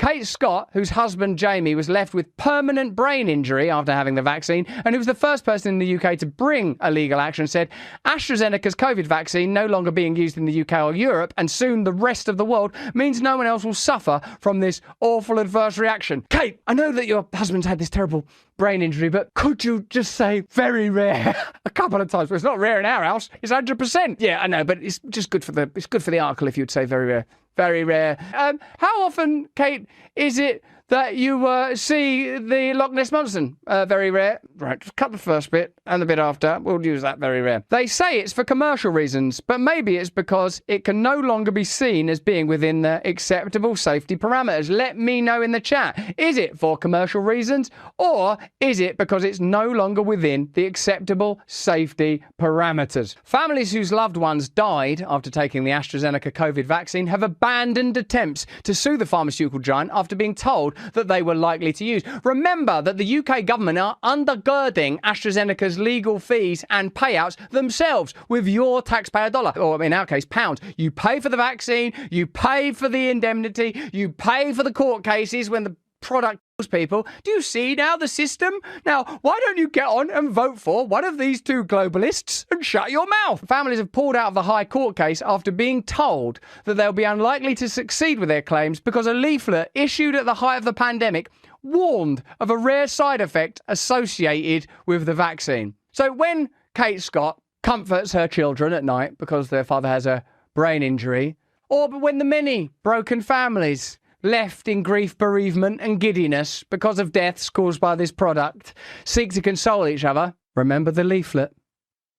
Kate Scott, whose husband Jamie was left with permanent brain injury after having the vaccine, and who was the first person in the UK to bring a legal action, said AstraZeneca's COVID vaccine no longer being used in the UK or Europe, and soon the rest of the world, means no one else will suffer from this awful adverse reaction. Kate, I know that your husband's had this terrible brain injury, but could you just say very rare a couple of times? Well, it's not rare in our house. It's 100%. Yeah, I know, but it's just good for the article if you'd say very rare. Very rare. How often, Kate, is it that you see the Loch Ness Monster? Very rare. Right, just cut the first bit and the bit after. We'll use that. Very rare. They say it's for commercial reasons, but maybe it's because it can no longer be seen as being within the acceptable safety parameters. Let me know in the chat. Is it for commercial reasons, or is it because it's no longer within the acceptable safety parameters? Families whose loved ones died after taking the AstraZeneca COVID vaccine have abandoned attempts to sue the pharmaceutical giant after being told that they were likely to use. Remember that the UK government are undergirding AstraZeneca's legal fees and payouts themselves with your taxpayer dollar, or in our case, pounds. You pay for the vaccine, you pay for the indemnity, you pay for the court cases when the product kills people. Do you see now the system? Now, why don't you get on and vote for one of these two globalists and shut your mouth? Families have pulled out of the High Court case after being told that they'll be unlikely to succeed with their claims because a leaflet issued at the height of the pandemic warned of a rare side effect associated with the vaccine. So when Kate Scott comforts her children at night because their father has a brain injury, or when the many broken families left in grief, bereavement and giddiness because of deaths caused by this product seek to console each other, remember the leaflet.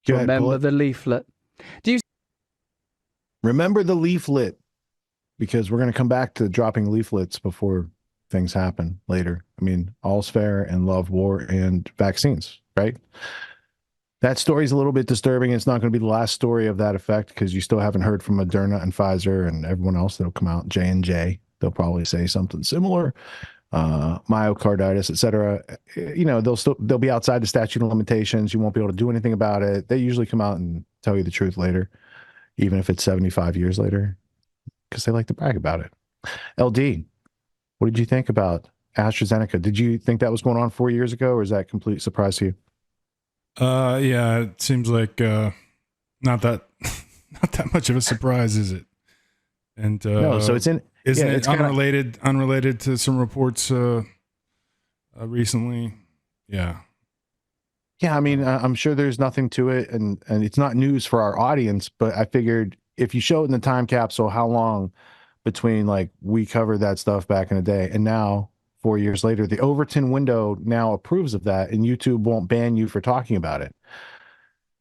Remember the leaflet. Do you remember the leaflet? Because we're going to come back to dropping leaflets before things happen later. I mean, all's fair in love, war, and vaccines, right? That story is a little bit disturbing. It's not going to be the last story of that effect because you still haven't heard from Moderna and Pfizer and everyone else that'll come out, J&J. They'll probably say something similar, myocarditis, etc. You know, they'll be outside the statute of limitations. You won't be able to do anything about it. They usually come out and tell you the truth later, even if it's 75 years later, because they like to brag about it. LD, what did you think about AstraZeneca? Did you think that was going on 4 years ago, or is that a complete surprise to you? Yeah, it seems like not that much of a surprise, is it? And no, so it's it's unrelated to some reports recently. Yeah. Yeah, I mean, I'm sure there's nothing to it, and it's not news for our audience, but I figured if you show it in the time capsule, how long between like we covered that stuff back in the day and now 4 years later, the Overton window now approves of that, and YouTube won't ban you for talking about it.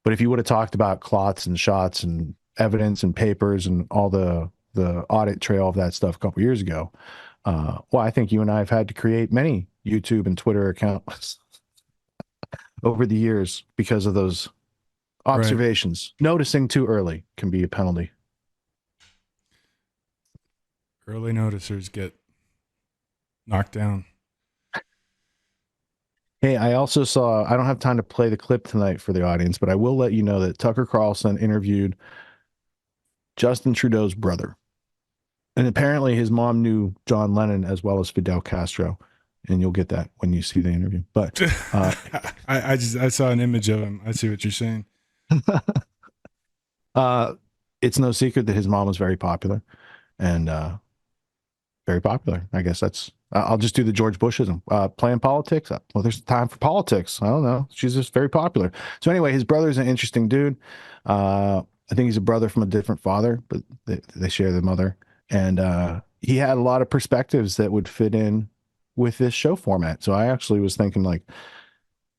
But if you would have talked about clots and shots and evidence and papers and all the audit trail of that stuff a couple years ago, well, I think you and I have had to create many YouTube and Twitter accounts over the years because of those observations. Right. Noticing too early can be a penalty. Early noticers get knocked down. Hey, I also saw, I don't have time to play the clip tonight for the audience, but I will let you know that Tucker Carlson interviewed Justin Trudeau's brother. And apparently his mom knew John Lennon as well as Fidel Castro. And you'll get that when you see the interview. But I saw an image of him. I see what you're saying. It's no secret that his mom was very popular. And very popular. I guess that's, I'll just do the George Bushism. Playing politics? Well, there's time for politics. I don't know. She's just very popular. So anyway, his brother's an interesting dude. I think he's a brother from a different father, but they share the mother. And he had a lot of perspectives that would fit in with this show format. So I actually was thinking like,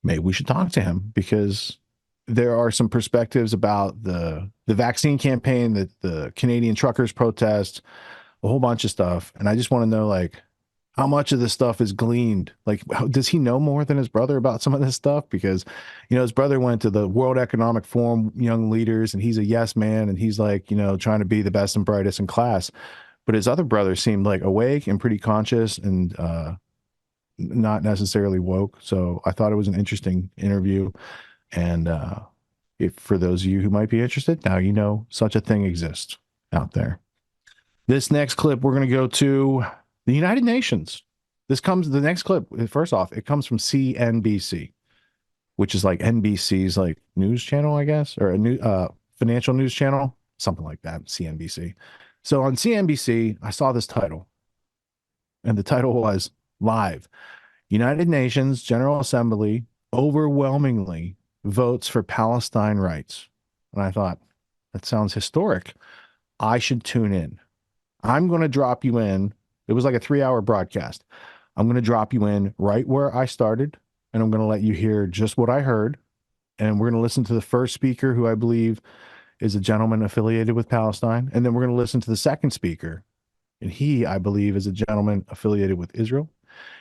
maybe we should talk to him because there are some perspectives about the vaccine campaign, the Canadian truckers protest, a whole bunch of stuff. And I just want to know, like, how much of this stuff is gleaned? Like, does he know more than his brother about some of this stuff? Because, you know, his brother went to the World Economic Forum Young Leaders, and he's a yes man, and he's like, you know, trying to be the best and brightest in class. But his other brother seemed like awake and pretty conscious and not necessarily woke. So I thought it was an interesting interview. And if for those of you who might be interested, now you know such a thing exists out there. This next clip we're going to go to The United Nations. The next clip, first off, it comes from CNBC, which is like NBC's like news channel, I guess, or a new financial news channel, something like that, CNBC. So on CNBC, I saw this title, and the title was Live. United Nations General Assembly overwhelmingly votes for Palestine rights. And I thought, that sounds historic. I should tune in. I'm going to drop you in. It was like a 3-hour broadcast. I'm going to drop you in right where I started, and I'm going to let you hear just what I heard. And we're going to listen to the first speaker, who I believe is a gentleman affiliated with Palestine. And then we're going to listen to the second speaker. And he, I believe, is a gentleman affiliated with Israel.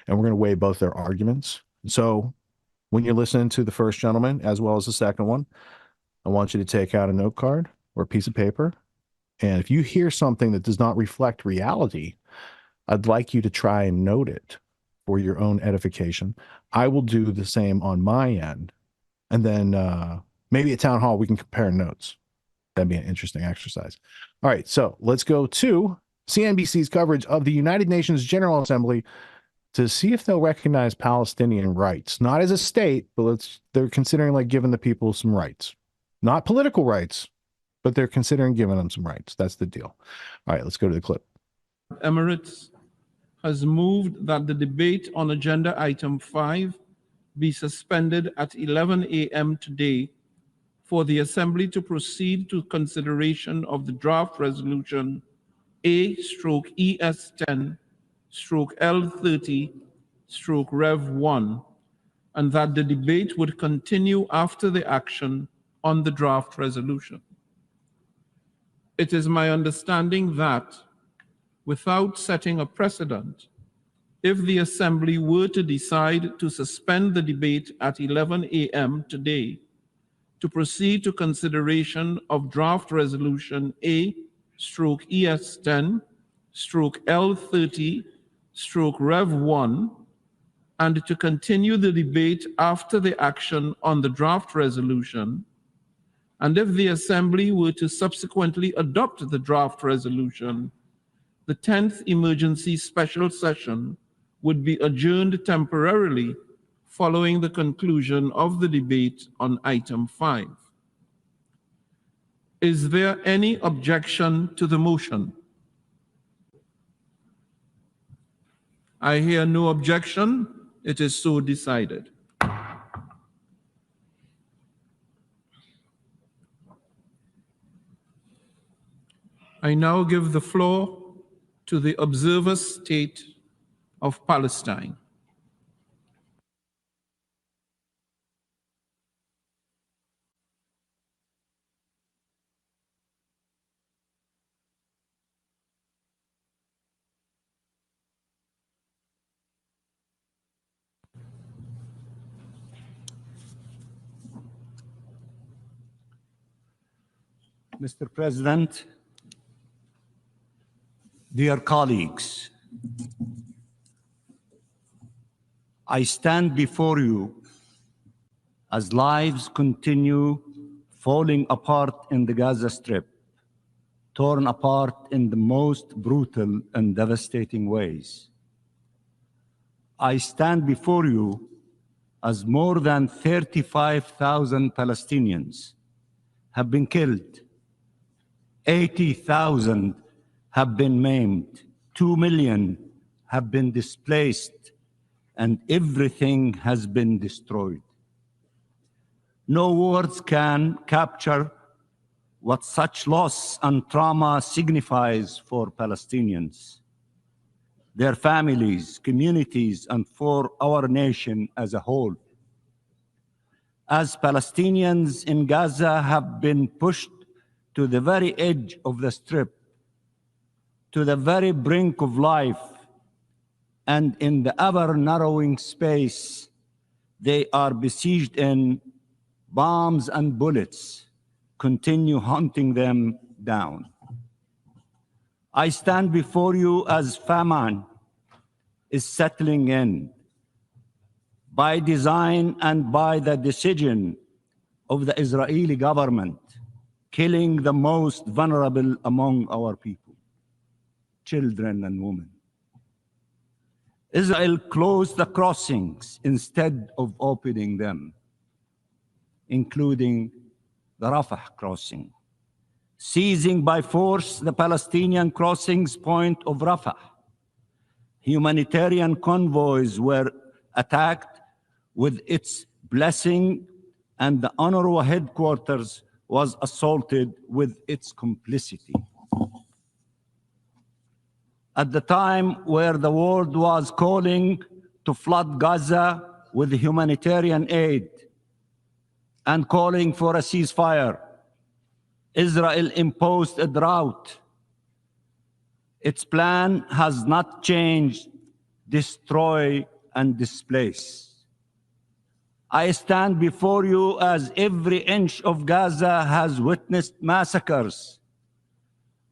And we're going to weigh both their arguments. So when you're listening to the first gentleman, as well as the second one, I want you to take out a note card or a piece of paper. And if you hear something that does not reflect reality, I'd like you to try and note it for your own edification. I will do the same on my end. And then maybe at town hall, we can compare notes. That'd be an interesting exercise. All right, so let's go to CNBC's coverage of the United Nations General Assembly to see if they'll recognize Palestinian rights, not as a state, but they're considering like giving the people some rights, not political rights, but they're considering giving them some rights. That's the deal. All right, let's go to the clip. Emirates has moved that the debate on agenda item 5 be suspended at 11 a.m. today for the Assembly to proceed to consideration of the draft resolution A/ES10/L30/Rev1, and that the debate would continue after the action on the draft resolution. It is my understanding that, without setting a precedent, if the Assembly were to decide to suspend the debate at 11 a.m. today to proceed to consideration of draft resolution A/ES10/L30/Rev1 and to continue the debate after the action on the draft resolution, and if the Assembly were to subsequently adopt the draft resolution, the 10th emergency special session would be adjourned temporarily following the conclusion of the debate on item 5. Is there any objection to the motion? I hear no objection. It is so decided. I now give the floor to the observer state of Palestine. Mr. President, dear colleagues, I stand before you as lives continue falling apart in the Gaza Strip, torn apart in the most brutal and devastating ways. I stand before you as more than 35,000 Palestinians have been killed, 80,000 have been maimed, 2 million have been displaced, and everything has been destroyed. No words can capture what such loss and trauma signifies for Palestinians, their families, communities, and for our nation as a whole. As Palestinians in Gaza have been pushed to the very edge of the Strip, to the very brink of life, and in the ever-narrowing space they are besieged in, bombs and bullets continue hunting them down. I stand before you as famine is settling in, by design and by the decision of the Israeli government, killing the most vulnerable among our people, children and women. Israel closed the crossings instead of opening them, including the Rafah crossing, seizing by force the Palestinian crossings point of Rafah. Humanitarian convoys were attacked with its blessing, and the UNRWA headquarters was assaulted with its complicity. At the time where the world was calling to flood Gaza with humanitarian aid and calling for a ceasefire, Israel imposed a drought. Its plan has not changed: destroy and displace. I stand before you as every inch of Gaza has witnessed massacres,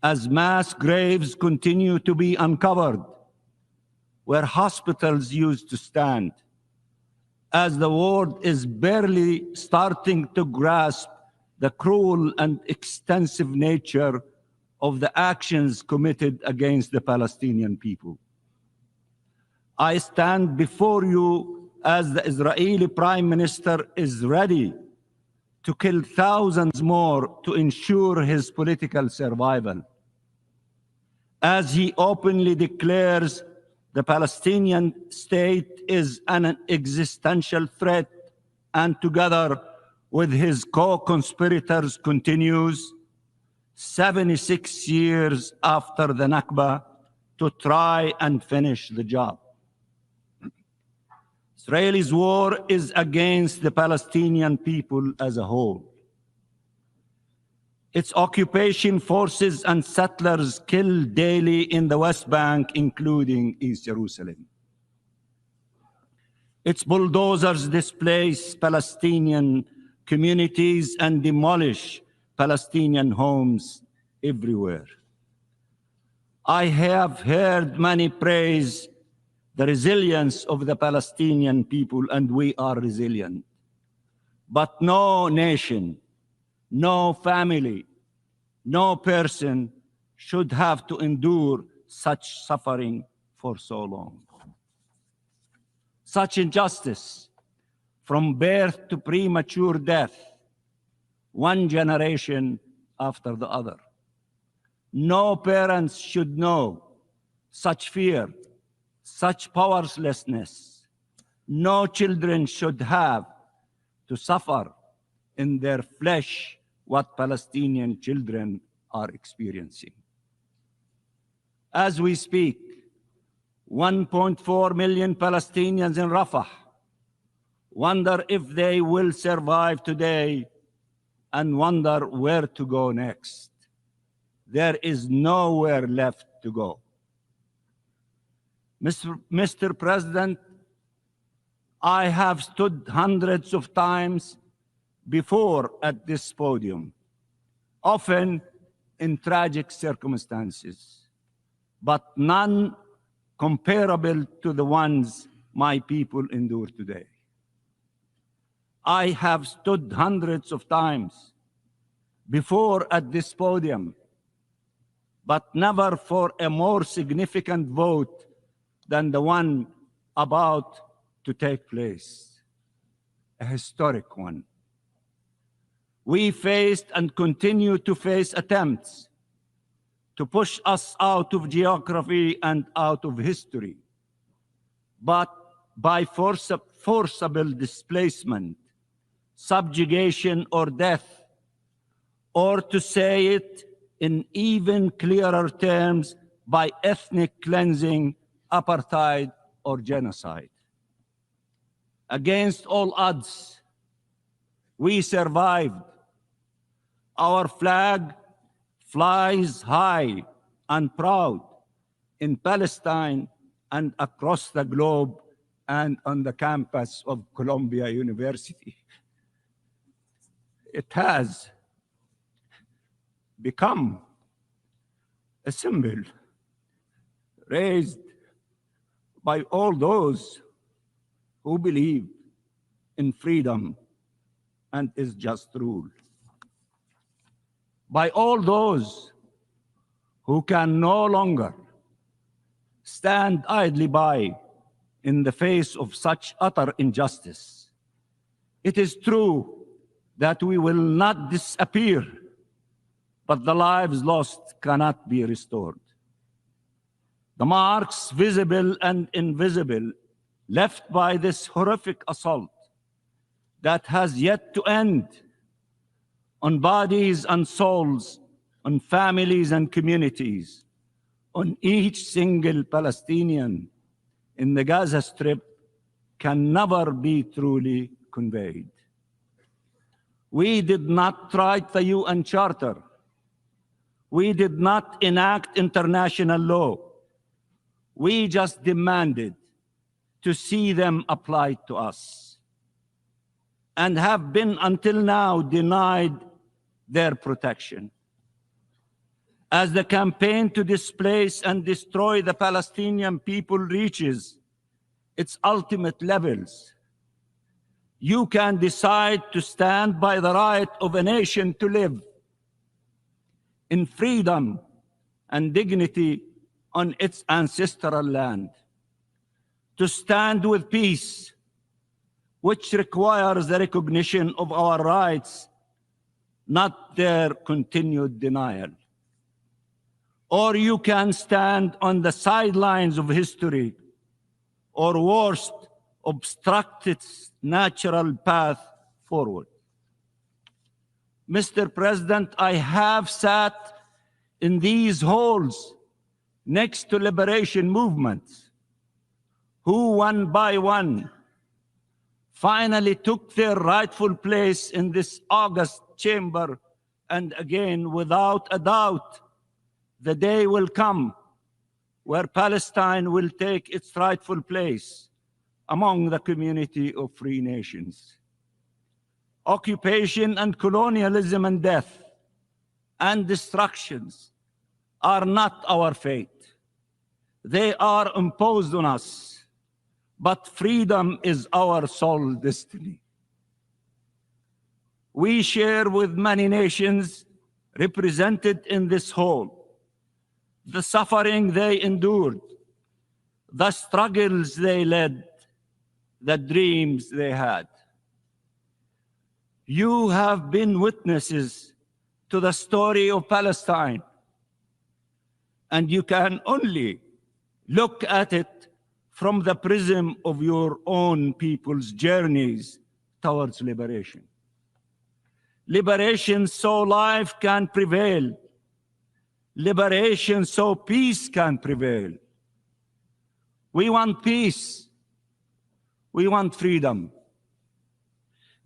as mass graves continue to be uncovered where hospitals used to stand, as the world is barely starting to grasp the cruel and extensive nature of the actions committed against the Palestinian people. I stand before you as the Israeli Prime Minister is ready to kill thousands more to ensure his political survival, as he openly declares the Palestinian state is an existential threat, and together with his co-conspirators continues 76 years after the Nakba to try and finish the job. Israel's war is against the Palestinian people as a whole. Its occupation forces and settlers kill daily in the West Bank, including East Jerusalem. Its bulldozers displace Palestinian communities and demolish Palestinian homes everywhere. I have heard many praise the resilience of the Palestinian people, and we are resilient. But no nation, no family, no person should have to endure such suffering for so long. Such injustice, from birth to premature death, one generation after the other. No parents should know such fear, such powerlessness. No children should have to suffer in their flesh what Palestinian children are experiencing. As we speak, 1.4 million Palestinians in Rafah wonder if they will survive today and wonder where to go next. There is nowhere left to go. Mr. President, I have stood hundreds of times before at this podium, often in tragic circumstances, but none comparable to the ones my people endure today. I have stood hundreds of times before at this podium, but never for a more significant vote than the one about to take place, a historic one. We faced and continue to face attempts to push us out of geography and out of history, but by forcible displacement, subjugation, or death, or to say it in even clearer terms, by ethnic cleansing, apartheid, or genocide. Against all odds, we survived. Our flag flies high and proud in Palestine and across the globe and on the campus of Columbia University. It has become a symbol raised by all those who believe in freedom and is just rule, by all those who can no longer stand idly by in the face of such utter injustice. It is true that we will not disappear, but the lives lost cannot be restored. The marks, visible and invisible, left by this horrific assault that has yet to end on bodies and souls, on families and communities, on each single Palestinian in the Gaza Strip can never be truly conveyed. We did not write the UN Charter. We did not enact international law. We just demanded to see them applied to us, and have been until now denied their protection. As the campaign to displace and destroy the Palestinian people reaches its ultimate levels, you can decide to stand by the right of a nation to live in freedom and dignity on its ancestral land, to stand with peace, which requires the recognition of our rights, not their continued denial. Or you can stand on the sidelines of history, or worse, obstruct its natural path forward. Mr. President, I have sat in these halls next to liberation movements who, one by one, finally took their rightful place in this august chamber, and again, without a doubt, the day will come where Palestine will take its rightful place among the community of free nations. Occupation and colonialism and death and destructions are not our fate. They are imposed on us, but freedom is our sole destiny. We share with many nations represented in this hall the suffering they endured, the struggles they led, the dreams they had. You have been witnesses to the story of Palestine, and you can only look at it from the prism of your own people's journeys towards liberation. Liberation so life can prevail. Liberation so peace can prevail. We want peace. We want freedom.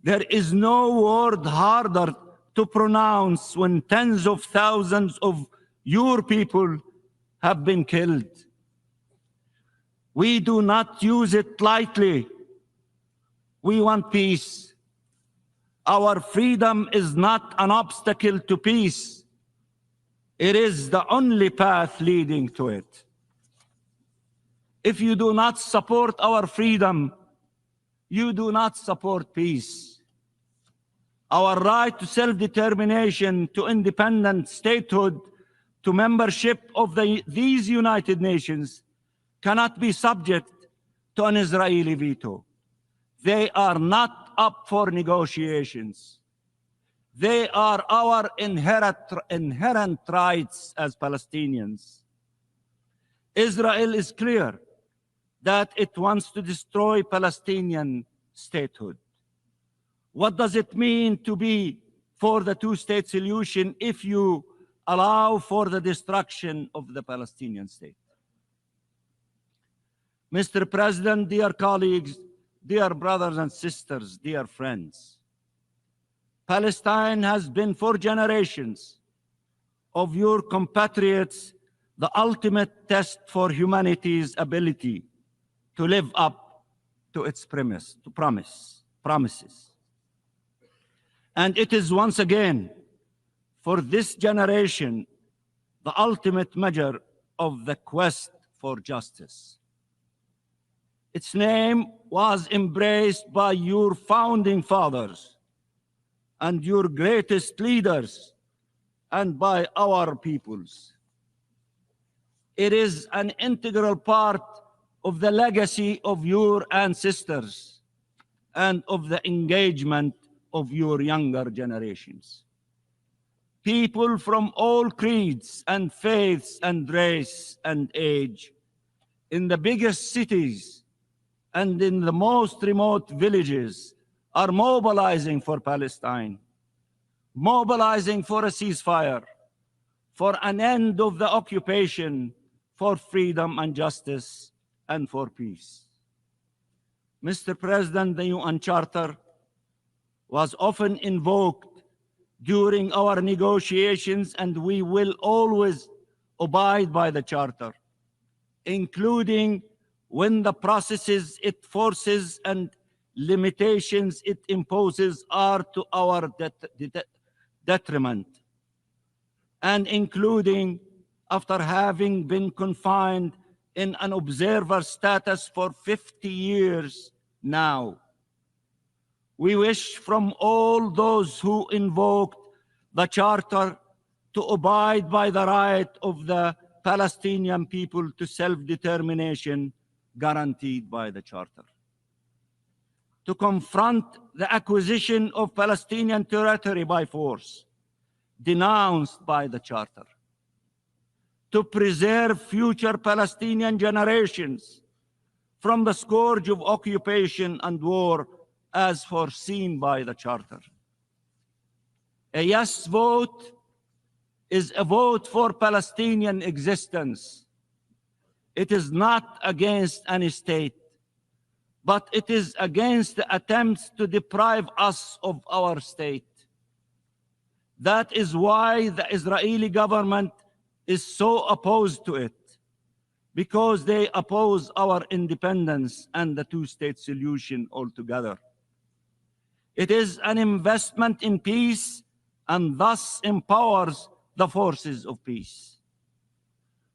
There is no word harder to pronounce when tens of thousands of your people have been killed. We do not use it lightly. We want peace. Our freedom is not an obstacle to peace. It is the only path leading to it. If you do not support our freedom, you do not support peace. Our right to self-determination, to independent statehood, to membership of these United Nations cannot be subject to an Israeli veto. They are not up for negotiations. They are our inherent rights as Palestinians. Israel is clear that it wants to destroy Palestinian statehood. What does it mean to be for the two-state solution if you allow for the destruction of the Palestinian state? Mr. President, dear colleagues, dear brothers and sisters, dear friends, Palestine has been for generations of your compatriots the ultimate test for humanity's ability to live up to its promises. And it is once again for this generation the ultimate measure of the quest for justice. Its name was embraced by your founding fathers and your greatest leaders, and by our peoples. It is an integral part of the legacy of your ancestors and of the engagement of your younger generations. People from all creeds and faiths and race and age, in the biggest cities and in the most remote villages, are mobilizing for Palestine, mobilizing for a ceasefire, for an end of the occupation, for freedom and justice, and for peace. Mr. President, the UN Charter was often invoked during our negotiations, and we will always abide by the Charter, including when the processes it forces and limitations it imposes are to our detriment, and including after having been confined in an observer status for 50 years now. We wish from all those who invoked the Charter to abide by the right of the Palestinian people to self-determination guaranteed by the Charter, to confront the acquisition of Palestinian territory by force, denounced by the Charter, to preserve future Palestinian generations from the scourge of occupation and war as foreseen by the Charter. A yes vote is a vote for Palestinian existence. It is not against any state, but it is against the attempts to deprive us of our state. That is why the Israeli government is so opposed to it, because they oppose our independence and the two-state solution altogether. It is an investment in peace and thus empowers the forces of peace.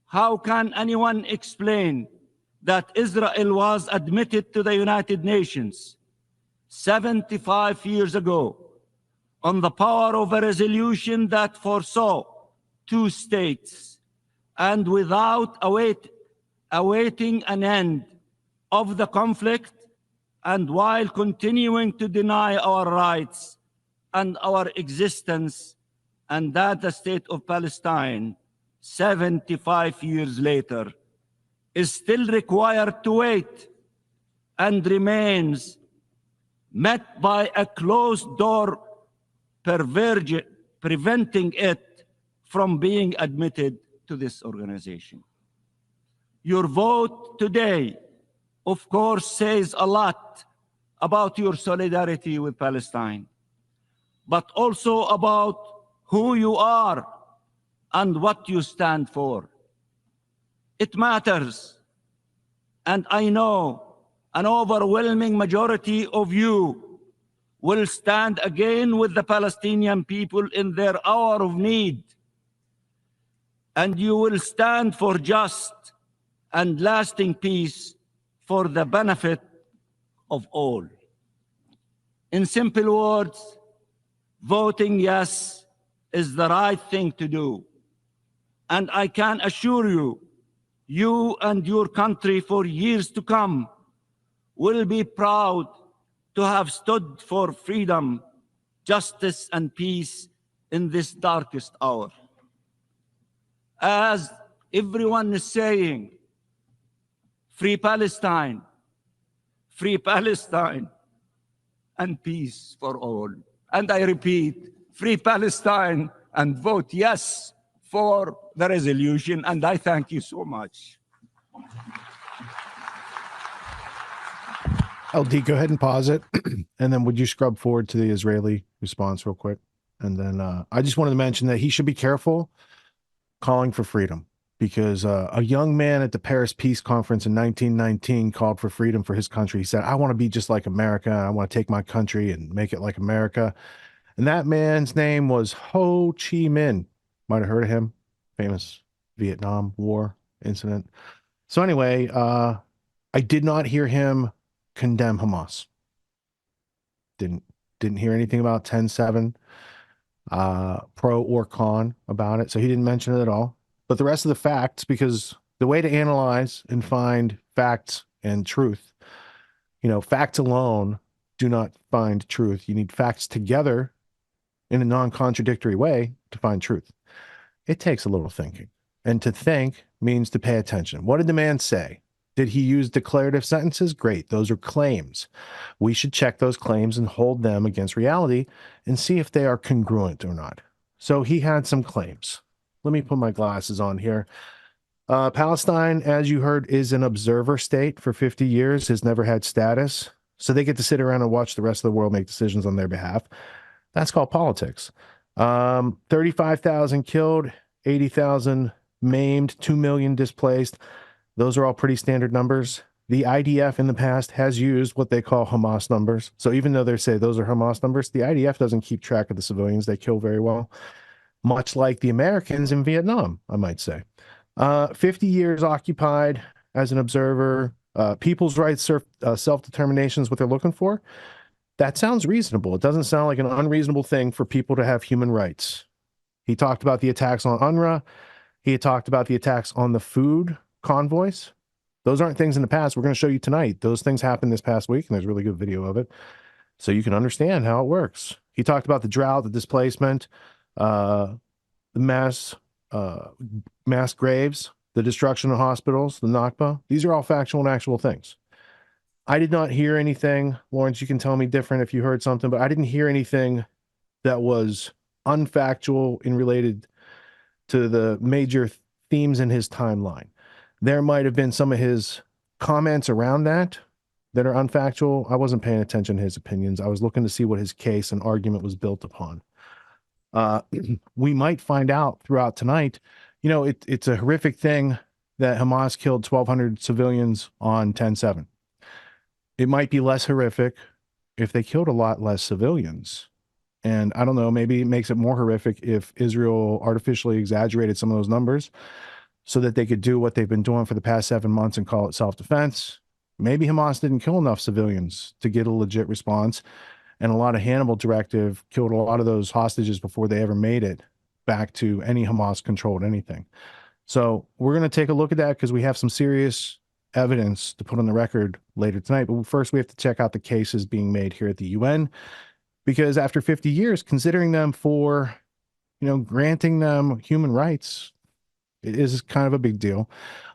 How can anyone explain that Israel was admitted to the United Nations 75 years ago on the power of a resolution that foresaw two states, and without awaiting an end of the conflict, and while continuing to deny our rights and our existence, and that the state of Palestine, 75 years later, is still required to wait and remains met by a closed door, preventing it from being admitted to this organization. Your vote today, of course, says a lot about your solidarity with Palestine, but also about who you are and what you stand for. It matters, and I know an overwhelming majority of you will stand again with the Palestinian people in their hour of need, and you will stand for just and lasting peace for the benefit of all. In simple words, voting yes is the right thing to do. And I can assure you, you and your country for years to come will be proud to have stood for freedom, justice, and peace in this darkest hour. As everyone is saying, free Palestine, and peace for all. And I repeat, free Palestine, and vote yes for the resolution. And I thank you so much. LD, go ahead and pause it. And then would you scrub forward to the Israeli response real quick? And then I just wanted to mention that he should be careful calling for freedom, because a young man at the Paris Peace Conference in 1919 called for freedom for his country. He said, I want to be just like America. I want to take my country and make it like America. And that man's name was Ho Chi Minh. Might have heard of him. Famous Vietnam War incident. So anyway, I did not hear him condemn Hamas. Didn't hear anything about 10-7, pro or con about it. So he didn't mention it at all. But the rest of the facts, because the way to analyze and find facts and truth. You know, facts alone do not find truth. You need facts together in a non-contradictory way to find truth. It takes a little thinking. And to think means to pay attention. What did the man say? Did he use declarative sentences? Great. Those are claims. We should check those claims and hold them against reality and see if they are congruent or not. So he had some claims. Let me put my glasses on here. Palestine, as you heard, is an observer state for 50 years, has never had status. So they get to sit around and watch the rest of the world make decisions on their behalf. That's called politics. 35,000 killed, 80,000 maimed, 2 million displaced. Those are all pretty standard numbers. The IDF in the past has used what they call Hamas numbers. So even though they say those are Hamas numbers, the IDF doesn't keep track of the civilians they kill very well, much like the Americans in Vietnam, I might say. 50 years occupied as an observer, people's rights, self-determination is what they're looking for. That sounds reasonable. It doesn't sound like an unreasonable thing for people to have human rights. He talked about the attacks on UNRWA. He had talked about the attacks on the food convoys. Those aren't things in the past. We're going to show you tonight. Those things happened this past week, and there's a really good video of it, so you can understand how it works. He talked about the drought, the displacement, the mass graves, the destruction of hospitals, the Nakba. These are all factual and actual things. I did not hear anything. Lawrence, you can tell me different if you heard something, but I didn't hear anything that was unfactual and related to the major themes in his timeline. There might have been some of his comments around that are unfactual. I wasn't paying attention to his opinions. I was looking to see what his case and argument was built upon. We might find out throughout tonight, you know, it's a horrific thing that Hamas killed 1,200 civilians on 10/7. It might be less horrific if they killed a lot less civilians. And I don't know, maybe it makes it more horrific if Israel artificially exaggerated some of those numbers so that they could do what they've been doing for the past 7 months and call it self-defense. Maybe Hamas didn't kill enough civilians to get a legit response. And a lot of Hannibal directive killed a lot of those hostages before they ever made it back to any Hamas-controlled anything. So we're going to take a look at that because we have some serious evidence to put on the record later tonight. But first, we have to check out the cases being made here at the UN, because after 50 years, considering them for, you know, granting them human rights, it is kind of a big deal.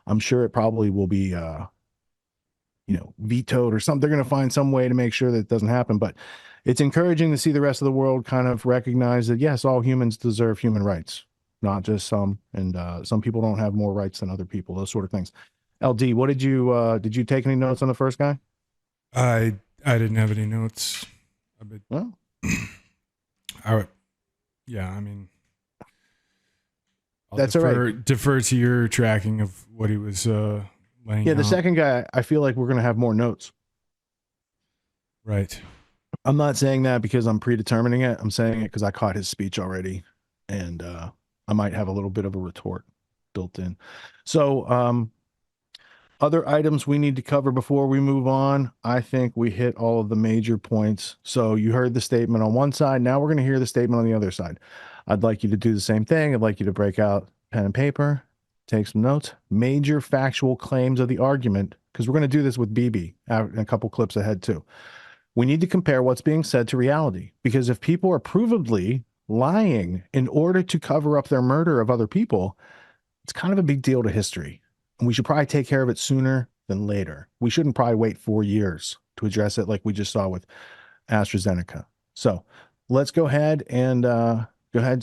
I'm sure it probably will be, you know, vetoed or something. They're going to find some way to make sure that it doesn't happen. But it's encouraging to see the rest of the world kind of recognize that, yes, all humans deserve human rights, not just some. And some people don't have more rights than other people, those sort of things. LD, what did you take any notes on the first guy? I didn't have any notes. Well, yeah, I mean, I'll that's all right. Defer to your tracking of what he was laying Yeah, the out. second guy, I feel like we're going to have more notes. Right. I'm not saying that because I'm predetermining it. I'm saying it because I caught his speech already, and I might have a little bit of a retort built in. So, other items we need to cover before we move on. I think we hit all of the major points. So you heard the statement on one side. Now we're going to hear the statement on the other side. I'd like you to do the same thing. I'd like you to break out pen and paper, take some notes, major factual claims of the argument, because we're going to do this with BB in a couple clips ahead too. We need to compare what's being said to reality, because if people are provably lying in order to cover up their murder of other people, it's kind of a big deal to history. And we should probably take care of it sooner than later. We shouldn't probably wait 4 years to address it like we just saw with AstraZeneca. So let's go ahead and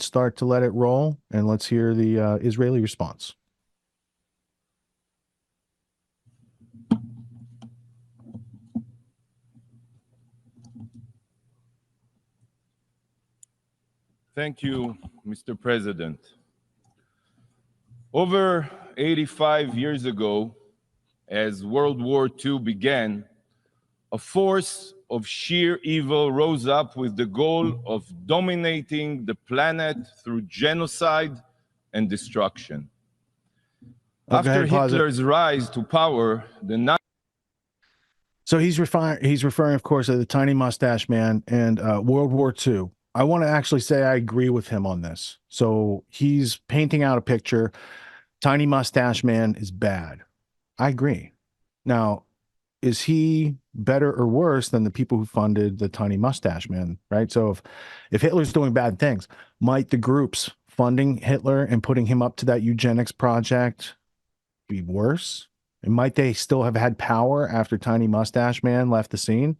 start to let it roll, and let's hear the Israeli response. Thank you, Mr. President. Over 85 years ago, as World War II began, a force of sheer evil rose up with the goal of dominating the planet through genocide and destruction. After Hitler's rise to power, So he's referring, of course, to the tiny mustache man and World War II. I want to actually say I agree with him on this. So he's painting out a picture. Tiny mustache man is bad. I agree. Now, is he better or worse than the people who funded the tiny mustache man, right? So if Hitler's doing bad things, might the groups funding Hitler and putting him up to that eugenics project be worse? And might they still have had power after tiny mustache man left the scene?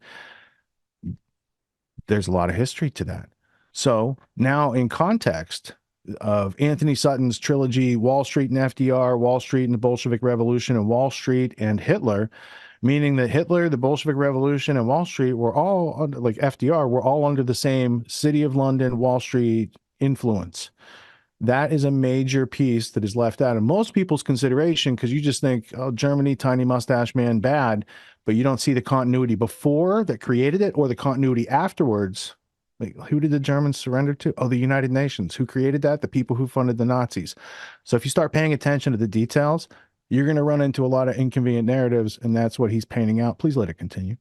There's a lot of history to that. So now in context of Anthony Sutton's trilogy, Wall Street and FDR, Wall Street and the Bolshevik Revolution, and Wall Street and Hitler, meaning that Hitler, the Bolshevik Revolution, and Wall Street were all under, like FDR, were all under the same City of London, Wall Street influence. That is a major piece that is left out of most people's consideration because you just think, oh, Germany, tiny mustache man, bad, but you don't see the continuity before that created it or the continuity afterwards. Like, who did the Germans surrender to? Oh, the United Nations. Who created that? The people who funded the Nazis. So if you start paying attention to the details, you're going to run into a lot of inconvenient narratives, and that's what he's painting out. Please let it continue.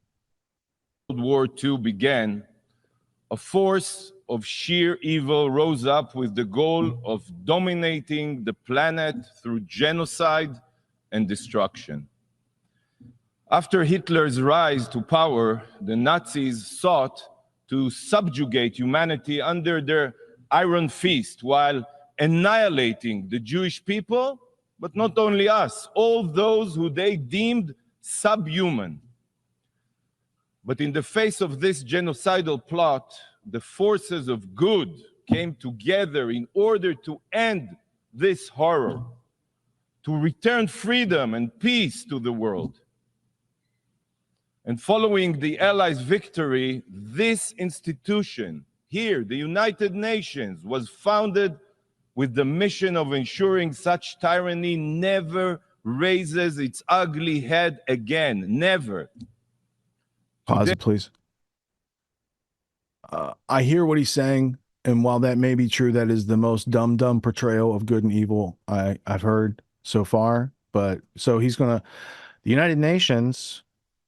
World War II began, a force of sheer evil rose up with the goal of dominating the planet through genocide and destruction. After Hitler's rise to power, the Nazis sought to subjugate humanity under their iron fist while annihilating the Jewish people, but not only us, all those who they deemed subhuman. But in the face of this genocidal plot, the forces of good came together in order to end this horror, to return freedom and peace to the world. And following the Allies' victory, this institution here, the United Nations, was founded with the mission of ensuring such tyranny never raises its ugly head again. Never. Pause it, please. I hear what he's saying, and while that may be true, that is the most dumb portrayal of good and evil I've heard so far. But so he's gonna, the United Nations,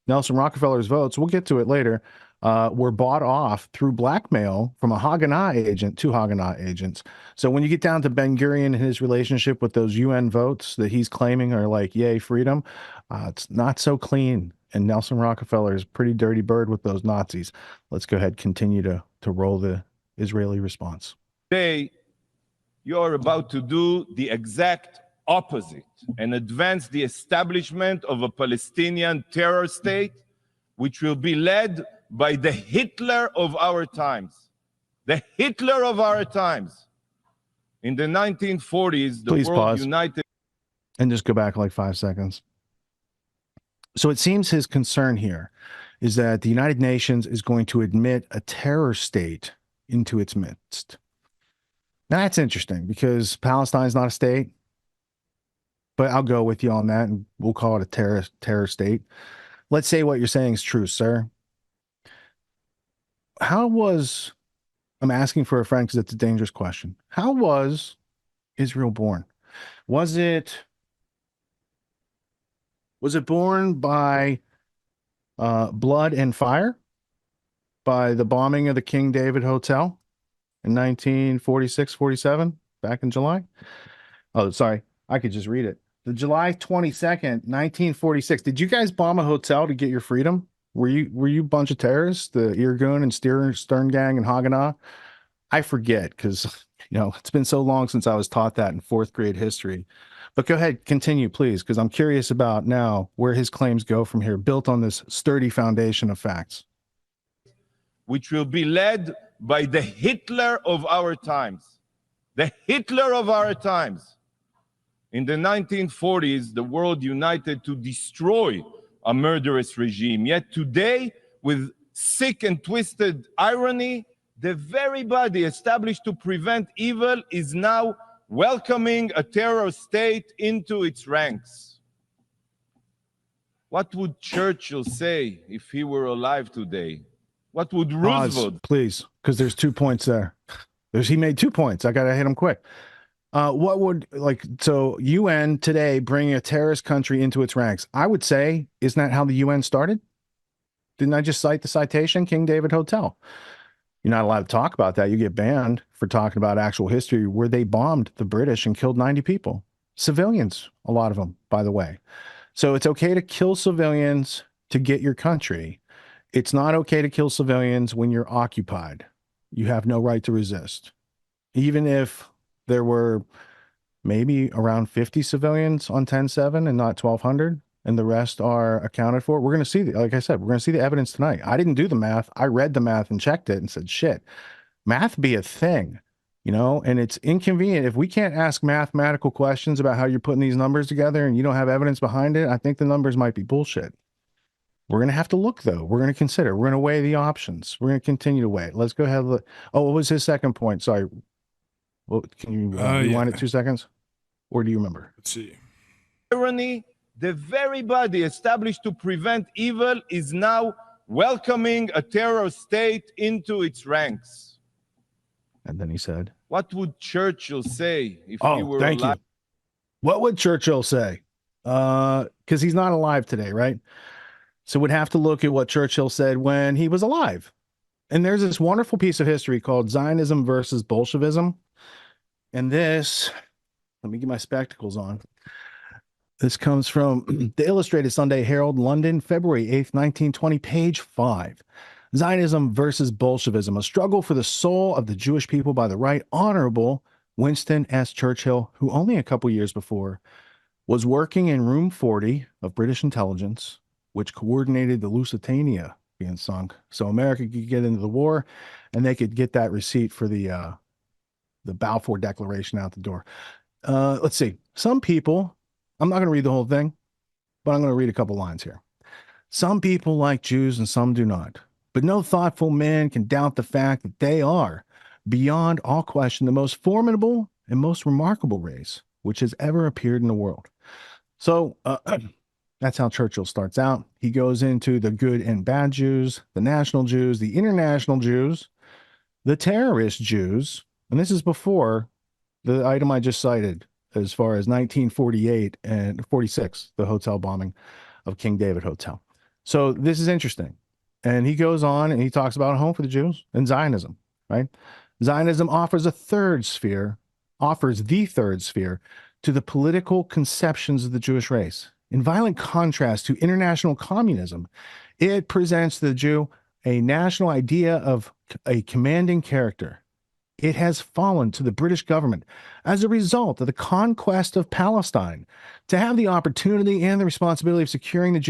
Nelson Rockefeller's votes, we'll get to it later, were bought off through blackmail from a Haganah agent, two Haganah agents. So when you get down to Ben-Gurion and his relationship with those UN votes that he's claiming are like, yay, freedom, it's not so clean. And Nelson Rockefeller is a pretty dirty bird with those Nazis. Let's go ahead, continue to roll the Israeli response. Today, you are about to do the exact opposite and advance the establishment of a Palestinian terror state, which will be led by the Hitler of our times. The Hitler of our times. In the 1940s, the Please world pause united. and just go back like 5 seconds. So it seems his concern here is that the United Nations is going to admit a terror state into its midst. Now that's interesting because Palestine is not a state, but I'll go with you on that and we'll call it a terror state. Let's say what you're saying is true, sir. How was, I'm asking for a friend because it's a dangerous question. How was Israel born? Was it born by blood and fire? By the bombing of the King David Hotel in 1946, 47, back in July? Oh, sorry. I could just read it. The July 22nd, 1946. Did you guys bomb a hotel to get your freedom? Were you a bunch of terrorists, the Irgun and Stern Gang and Haganah? I forget because, it's been so long since I was taught that in 4th grade history. But go ahead, continue, please, because I'm curious about now where his claims go from here, built on this sturdy foundation of facts. Which will be led by the Hitler of our times. The Hitler of our times. In the 1940s, the world united to destroy a murderous regime. Yet today, with sick and twisted irony, the very body established to prevent evil is now welcoming a terror state into its ranks. What would Churchill say if he were alive today? What would Roosevelt? Pause, please, because there's 2 points there. He made 2 points. I got to hit him quick. What would, so UN today bringing a terrorist country into its ranks? I would say, isn't that how the UN started? Didn't I just cite the citation, King David Hotel? You're not allowed to talk about that. You get banned for talking about actual history where they bombed the British and killed 90 people. Civilians, a lot of them, by the way. So it's okay to kill civilians to get your country. It's not okay to kill civilians when you're occupied. You have no right to resist. Even if there were maybe around 50 civilians on 10/7 and not 1,200, and the rest are accounted for. We're going to see, like I said, we're going to see the evidence tonight. I didn't do the math. I read the math and checked it and said, shit, math be a thing, you know, and it's inconvenient. If we can't ask mathematical questions about how you're putting these numbers together and you don't have evidence behind it, I think the numbers might be bullshit. We're going to have to look, though. We're going to consider. We're going to weigh the options. We're going to continue to weigh. Let's go ahead. Oh, what was his second point? Sorry. Well, can you rewind it 2 seconds? Or do you remember? Let's see. Tyranny, the very body established to prevent evil, is now welcoming a terror state into its ranks. And then he said, what would Churchill say if he were thank alive? you. What would Churchill say? Because he's not alive today, right? So we'd have to look at what Churchill said when he was alive. And there's this wonderful piece of history called Zionism versus Bolshevism. And this, let me get my spectacles on. This comes from the Illustrated Sunday Herald, London, February 8th, 1920, page 5. Zionism versus Bolshevism, a struggle for the soul of the Jewish people by the Right Honorable Winston S. Churchill, who only a couple years before was working in Room 40 of British intelligence, which coordinated the Lusitania being sunk, so America could get into the war and they could get that receipt for the Balfour Declaration out the door. Let's see. Some people, I'm not going to read the whole thing, but I'm going to read a couple lines here. Some people like Jews and some do not, but no thoughtful man can doubt the fact that they are, beyond all question, the most formidable and most remarkable race which has ever appeared in the world. So that's how Churchill starts out. He goes into the good and bad Jews, the national Jews, the international Jews, the terrorist Jews, and this is before the item I just cited, as far as 1948 and 46, the hotel bombing of King David Hotel. So this is interesting. And he goes on and he talks about a home for the Jews and Zionism, right? Zionism offers the third sphere to the political conceptions of the Jewish race. In violent contrast to international communism, it presents the Jew a national idea of a commanding character. It has fallen to the British government as a result of the conquest of Palestine to have the opportunity and the responsibility of securing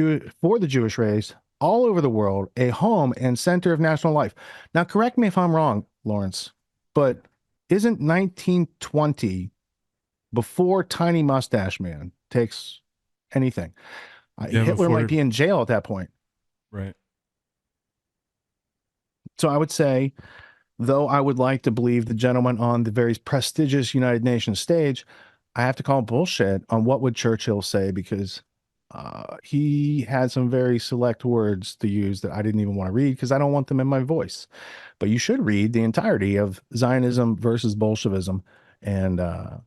for the Jewish race all over the world a home and center of national life. Now, correct me if I'm wrong, Lawrence, but isn't 1920 before Tiny Mustache Man takes anything? Hitler might be in jail at that point. Right. So I would say, though I would like to believe the gentleman on the very prestigious United Nations stage, I have to call bullshit on what would Churchill say, because he had some very select words to use that I didn't even want to read because I don't want them in my voice. But you should read the entirety of Zionism versus Bolshevism, and go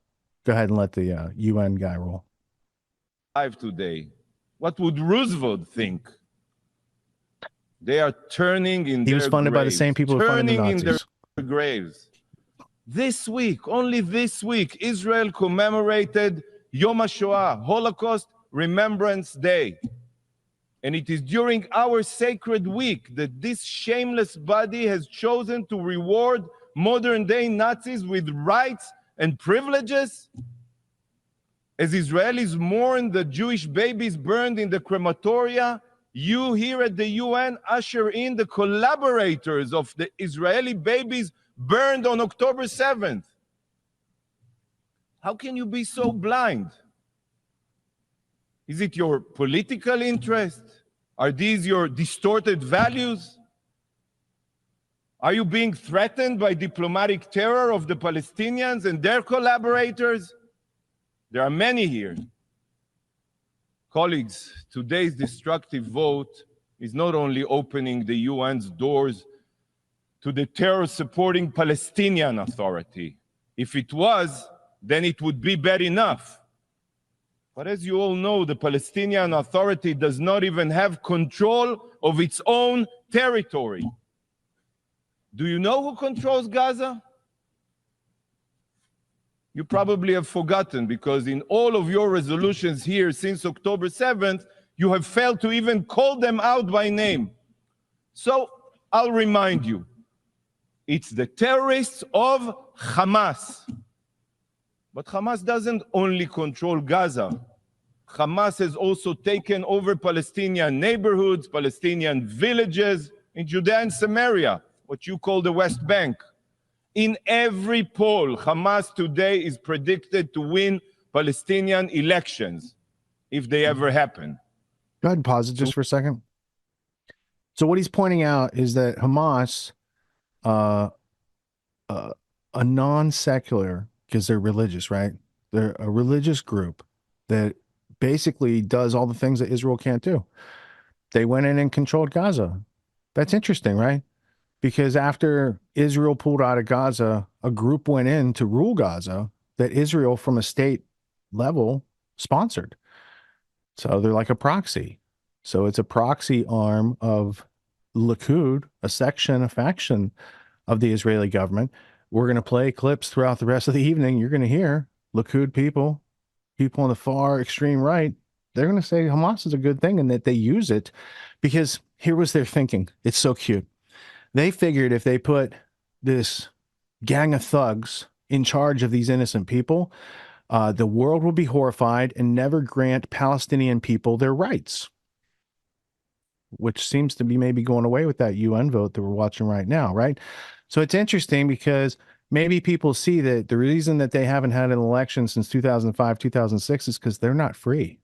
ahead and let the UN guy roll. Live today, what would Roosevelt think? They are turning in He was funded by the same people who funded the Nazis. Turning in their graves. This week, only this week, Israel commemorated Yom HaShoah, Holocaust Remembrance Day. And it is during our sacred week that this shameless body has chosen to reward modern-day Nazis with rights and privileges. As Israelis mourn the Jewish babies burned in the crematoria, you here at the UN usher in the collaborators of the Israeli babies burned on October 7th. How can you be so blind? Is it your political interest? Are these your distorted values? Are you being threatened by diplomatic terror of the Palestinians and their collaborators? There are many here. Colleagues, today's destructive vote is not only opening the UN's doors to the terror-supporting Palestinian Authority. If it was, then it would be bad enough. But as you all know, the Palestinian Authority does not even have control of its own territory. Do you know who controls Gaza? You probably have forgotten, because in all of your resolutions here since October 7th, you have failed to even call them out by name. So I'll remind you, it's the terrorists of Hamas. But Hamas doesn't only control Gaza. Hamas has also taken over Palestinian neighborhoods, Palestinian villages in Judea and Samaria, what you call the West Bank. In every poll, Hamas today is predicted to win Palestinian elections, if they ever happen. Go ahead and pause it just for a second. So what he's pointing out is that Hamas, a non-secular, because they're religious, right? They're a religious group that basically does all the things that Israel can't do. They went in and controlled Gaza. That's interesting, right? Because after Israel pulled out of Gaza, a group went in to rule Gaza that Israel from a state level sponsored. So they're like a proxy. So it's a proxy arm of Likud, a faction of the Israeli government. We're going to play clips throughout the rest of the evening. You're going to hear Likud people on the far extreme right. They're going to say Hamas is a good thing and that they use it because here was their thinking. It's so cute. They figured if they put this gang of thugs in charge of these innocent people, the world will be horrified and never grant Palestinian people their rights, which seems to be maybe going away with that UN vote that we're watching right now, right? So it's interesting because maybe people see that the reason that they haven't had an election since 2005, 2006 is because they're not free.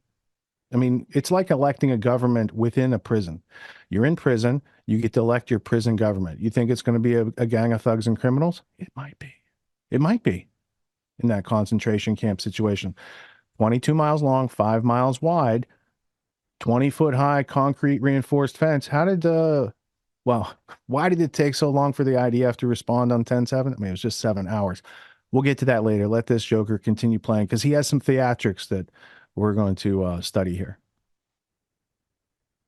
I mean, it's like electing a government within a prison. You're in prison, you get to elect your prison government. You think it's going to be a gang of thugs and criminals? It might be. It might be in that concentration camp situation. 22 miles long, 5 miles wide, 20-foot high concrete reinforced fence. Why did it take so long for the IDF to respond on 10/7? I mean, it was just 7 hours. We'll get to that later. Let this Joker continue playing because he has some theatrics that we're going to study here.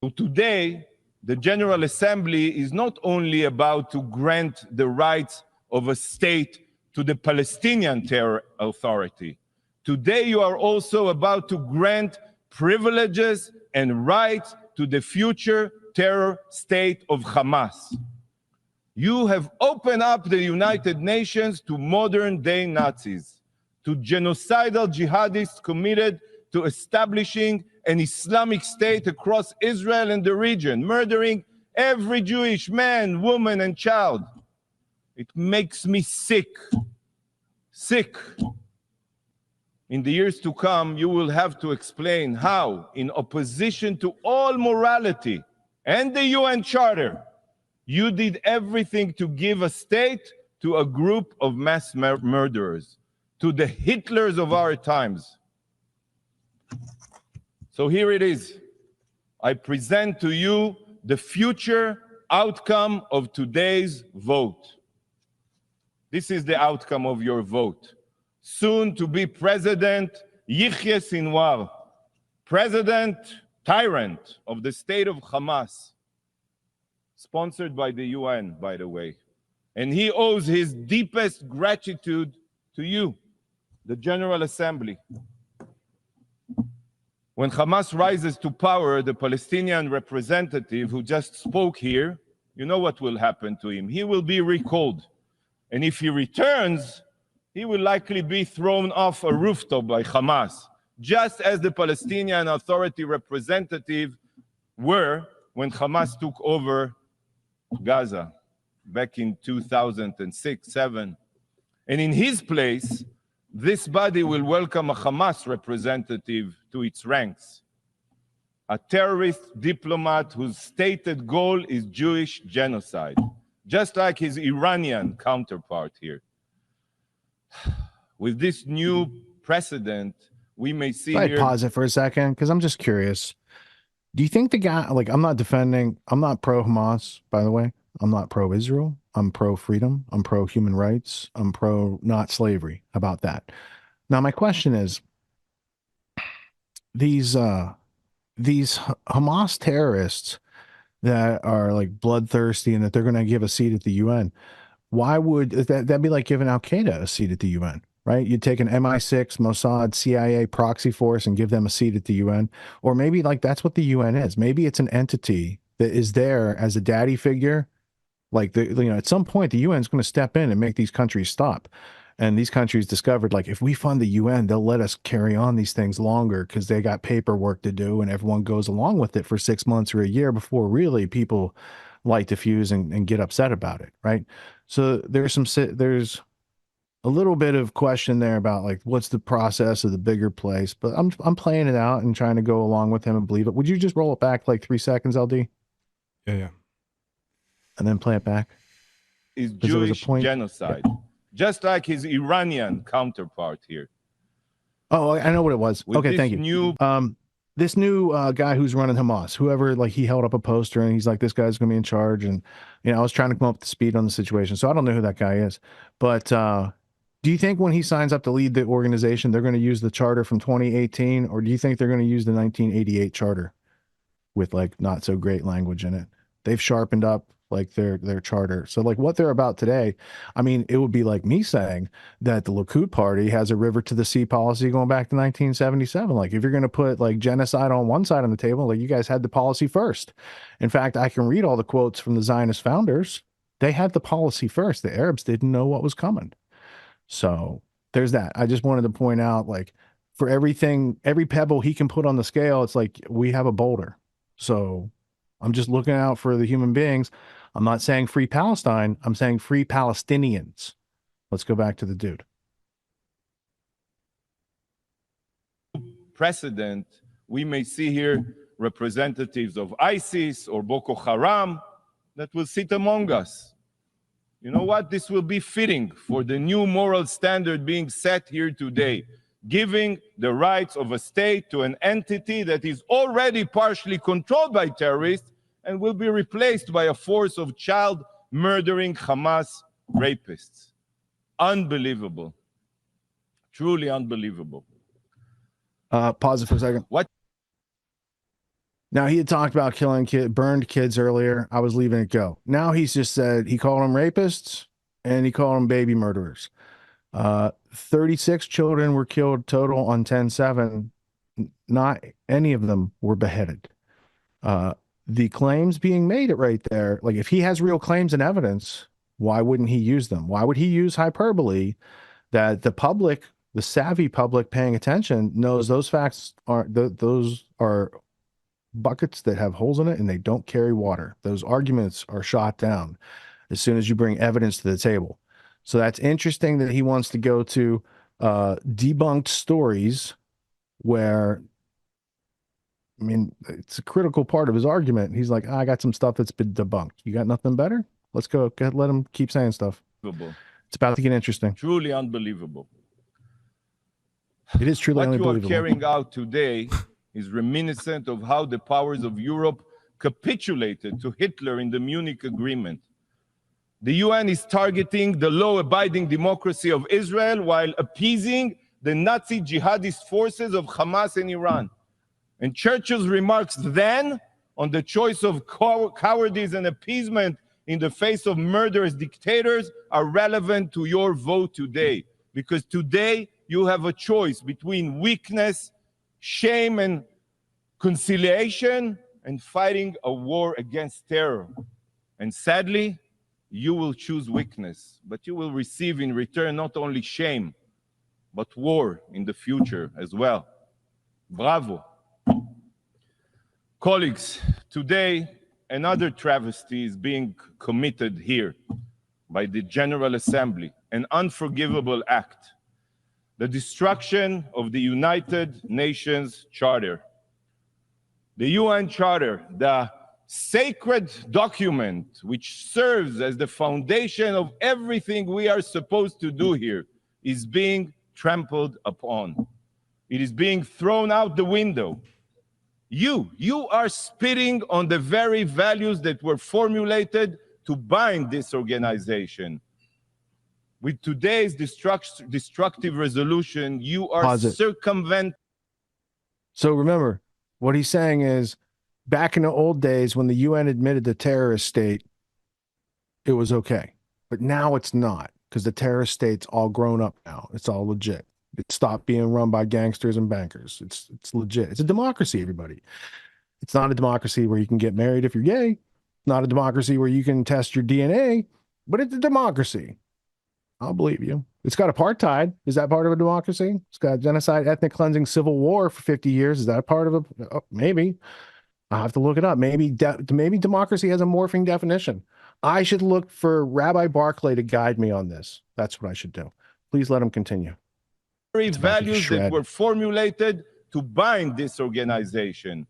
So today, the General Assembly is not only about to grant the rights of a state to the Palestinian Terror Authority. Today, you are also about to grant privileges and rights to the future terror state of Hamas. You have opened up the United Nations to modern-day Nazis, to genocidal jihadists committed to establishing an Islamic state across Israel and the region, murdering every Jewish man, woman, and child. It makes me sick. Sick. In the years to come, you will have to explain how, in opposition to all morality and the UN Charter, you did everything to give a state to a group of mass murderers, to the Hitlers of our times. So here it is. I present to you the future outcome of today's vote. This is the outcome of your vote. Soon to be President Yihya Sinwar, President Tyrant of the state of Hamas, sponsored by the UN, by the way. And he owes his deepest gratitude to you, the General Assembly. When Hamas rises to power, the Palestinian representative who just spoke here, you know what will happen to him. He will be recalled. And if he returns, he will likely be thrown off a rooftop by Hamas, just as the Palestinian Authority representative were when Hamas took over Gaza back in 2006-7. And in his place, this body will welcome a Hamas representative to its ranks, a terrorist diplomat whose stated goal is Jewish genocide, just like his Iranian counterpart here. With this new precedent, we may see I'd here... pause it for a second because I'm just curious. Do you think the guy, like, I'm not pro-Hamas, by the way. I'm not pro-Israel. I'm pro-freedom. I'm pro-human rights. I'm pro-not slavery. About that. Now, my question is, these Hamas terrorists that are like bloodthirsty and that they're going to give a seat at the UN, why would that'd be like giving Al-Qaeda a seat at the UN, right? right? You'd take an MI6, Mossad, CIA proxy force and give them a seat at the UN. Or maybe like that's what the UN is. Maybe it's an entity that is there as a daddy figure. Like, at some point, the UN is going to step in and make these countries stop. And these countries discovered, like, if we fund the UN, they'll let us carry on these things longer because they got paperwork to do, and everyone goes along with it for 6 months or a year before really people light the fuse and get upset about it, right? So there's a little bit of question there about like what's the process of the bigger place, but I'm playing it out and trying to go along with him and believe it. Would you just roll it back like 3 seconds, LD? Yeah. And then play it back. Is Jewish genocide, just like his Iranian counterpart here. Oh, I know what it was. Okay, thank you. This new guy who's running Hamas, whoever, like, he held up a poster and he's like, this guy's going to be in charge. And, I was trying to come up to speed on the situation. So I don't know who that guy is. But do you think when he signs up to lead the organization, they're going to use the charter from 2018? Or do you think they're going to use the 1988 charter with like not so great language in it? They've sharpened up like their charter. So like what they're about today, I mean, it would be like me saying that the Likud party has a river to the sea policy going back to 1977. Like if you're going to put like genocide on one side on the table, like you guys had the policy first. In fact, I can read all the quotes from the Zionist founders. They had the policy first. The Arabs didn't know what was coming. So there's that. I just wanted to point out, like, for everything, every pebble he can put on the scale, it's like we have a boulder. So I'm just looking out for the human beings. I'm not saying free Palestine. I'm saying free Palestinians. Let's go back to the dude. Precedent, we may see here representatives of ISIS or Boko Haram that will sit among us. You know what? This will be fitting for the new moral standard being set here today, giving the rights of a state to an entity that is already partially controlled by terrorists and will be replaced by a force of child-murdering Hamas rapists. Unbelievable. Truly unbelievable. Pause it for a second. What? Now, he had talked about killing burned kids earlier. I was leaving it go. Now he's just said he called them rapists and he called them baby murderers. 36 children were killed total on 10/7. Not any of them were beheaded. The claims being made right there, like if he has real claims and evidence, why wouldn't he use them? Why would he use hyperbole that the public, the savvy public paying attention, knows those facts are, those are buckets that have holes in it and they don't carry water. Those arguments are shot down as soon as you bring evidence to the table. So that's interesting that he wants to go to debunked stories where, I mean, it's a critical part of his argument. He's like, I got some stuff that's been debunked. You got nothing better? Let's go ahead, let him keep saying stuff. It's about to get interesting. Truly unbelievable. It is truly unbelievable. What you are carrying out today is reminiscent of how the powers of Europe capitulated to Hitler in the Munich Agreement. The UN is targeting the law-abiding democracy of Israel while appeasing the Nazi jihadist forces of Hamas in Iran. And Churchill's remarks then on the choice of cowardice and appeasement in the face of murderous dictators are relevant to your vote today. Because today you have a choice between weakness, shame, and conciliation, and fighting a war against terror. And sadly, you will choose weakness, but you will receive in return not only shame, but war in the future as well. Bravo. Colleagues, today, another travesty is being committed here by the General Assembly, an unforgivable act. The destruction of the United Nations Charter. The UN Charter, the sacred document which serves as the foundation of everything we are supposed to do here, is being trampled upon. It is being thrown out the window. You are spitting on the very values that were formulated to bind this organization. With today's destructive resolution, you are circumventing. So remember, what he's saying is, back in the old days when the UN admitted the terrorist state, it was okay. But now it's not. because the terrorist state's all grown up now. It's all legit. It stopped being run by gangsters and bankers. It's legit. It's a democracy, everybody. It's not a democracy where you can get married if you're gay. It's not a democracy where you can test your DNA, but it's a democracy. I'll believe you. It's got apartheid. Is that part of a democracy? It's got genocide, ethnic cleansing, civil war for 50 years. Is that part of a, maybe. I'll have to look it up. Maybe democracy has a morphing definition. I should look for Rabbi Barclay to guide me on this. That's what I should do. Please let him continue. Values that were formulated to bind this organization.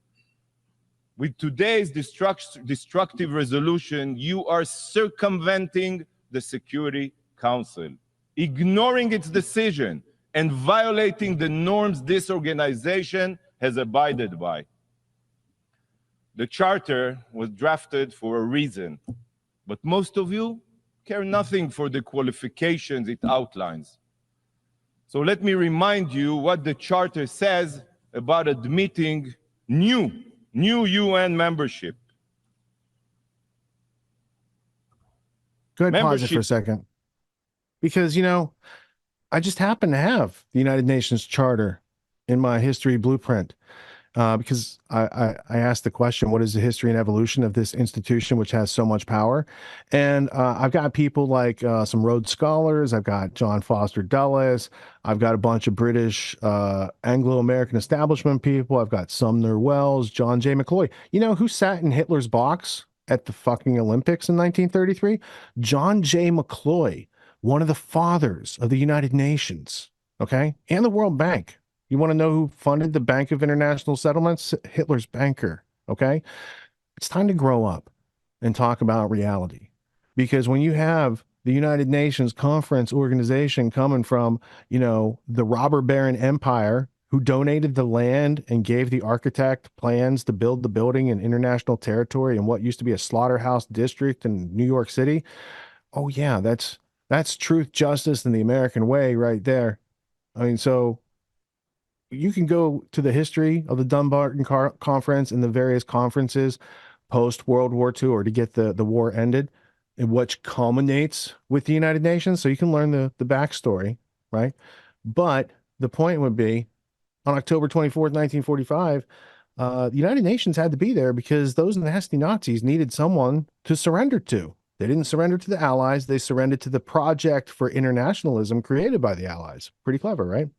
With today's destructive resolution, you are circumventing the Security Council, ignoring its decision, and violating the norms this organization has abided by. The charter was drafted for a reason, but most of you care nothing for the qualifications it outlines. So let me remind you what the charter says about admitting new UN membership. Go ahead, pause it for a second. Because, you know, I just happen to have the United Nations Charter in my history blueprint. Because I asked the question, what is the history and evolution of this institution, which has so much power? And I've got people like some Rhodes Scholars. I've got John Foster Dulles. I've got a bunch of British Anglo-American establishment people. I've got Sumner Wells, John J. McCloy. You know who sat in Hitler's box at the fucking Olympics in 1933? John J. McCloy, one of the fathers of the United Nations, okay? And the World Bank. You want to know who funded the Bank of International Settlements? Hitler's banker, okay? It's time to grow up and talk about reality. Because when you have the United Nations Conference Organization coming from, you know, the robber baron empire who donated the land and gave the architect plans to build the building in international territory in what used to be a slaughterhouse district in New York City. Oh yeah, that's truth, justice, and the American way right there. I mean, so you can go to the history of the Dumbarton Conference and the various conferences post World War II, or to get the war ended, and which culminates with the United Nations. So you can learn the backstory, right? But the point would be, on October 24th, 1945, the United Nations had to be there because those nasty Nazis needed someone to surrender to. They didn't surrender to the Allies. They surrendered to the Project for Internationalism created by the Allies. Pretty clever, right?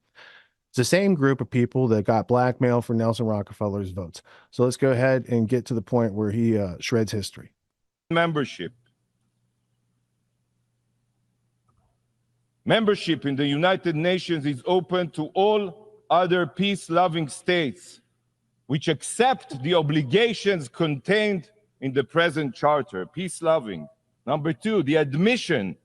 It's the same group of people that got blackmailed for Nelson Rockefeller's votes. So let's go ahead and get to the point where he shreds history. Membership in the United Nations is open to all other peace-loving states which accept the obligations contained in the present charter. Peace-loving. Number two, the admission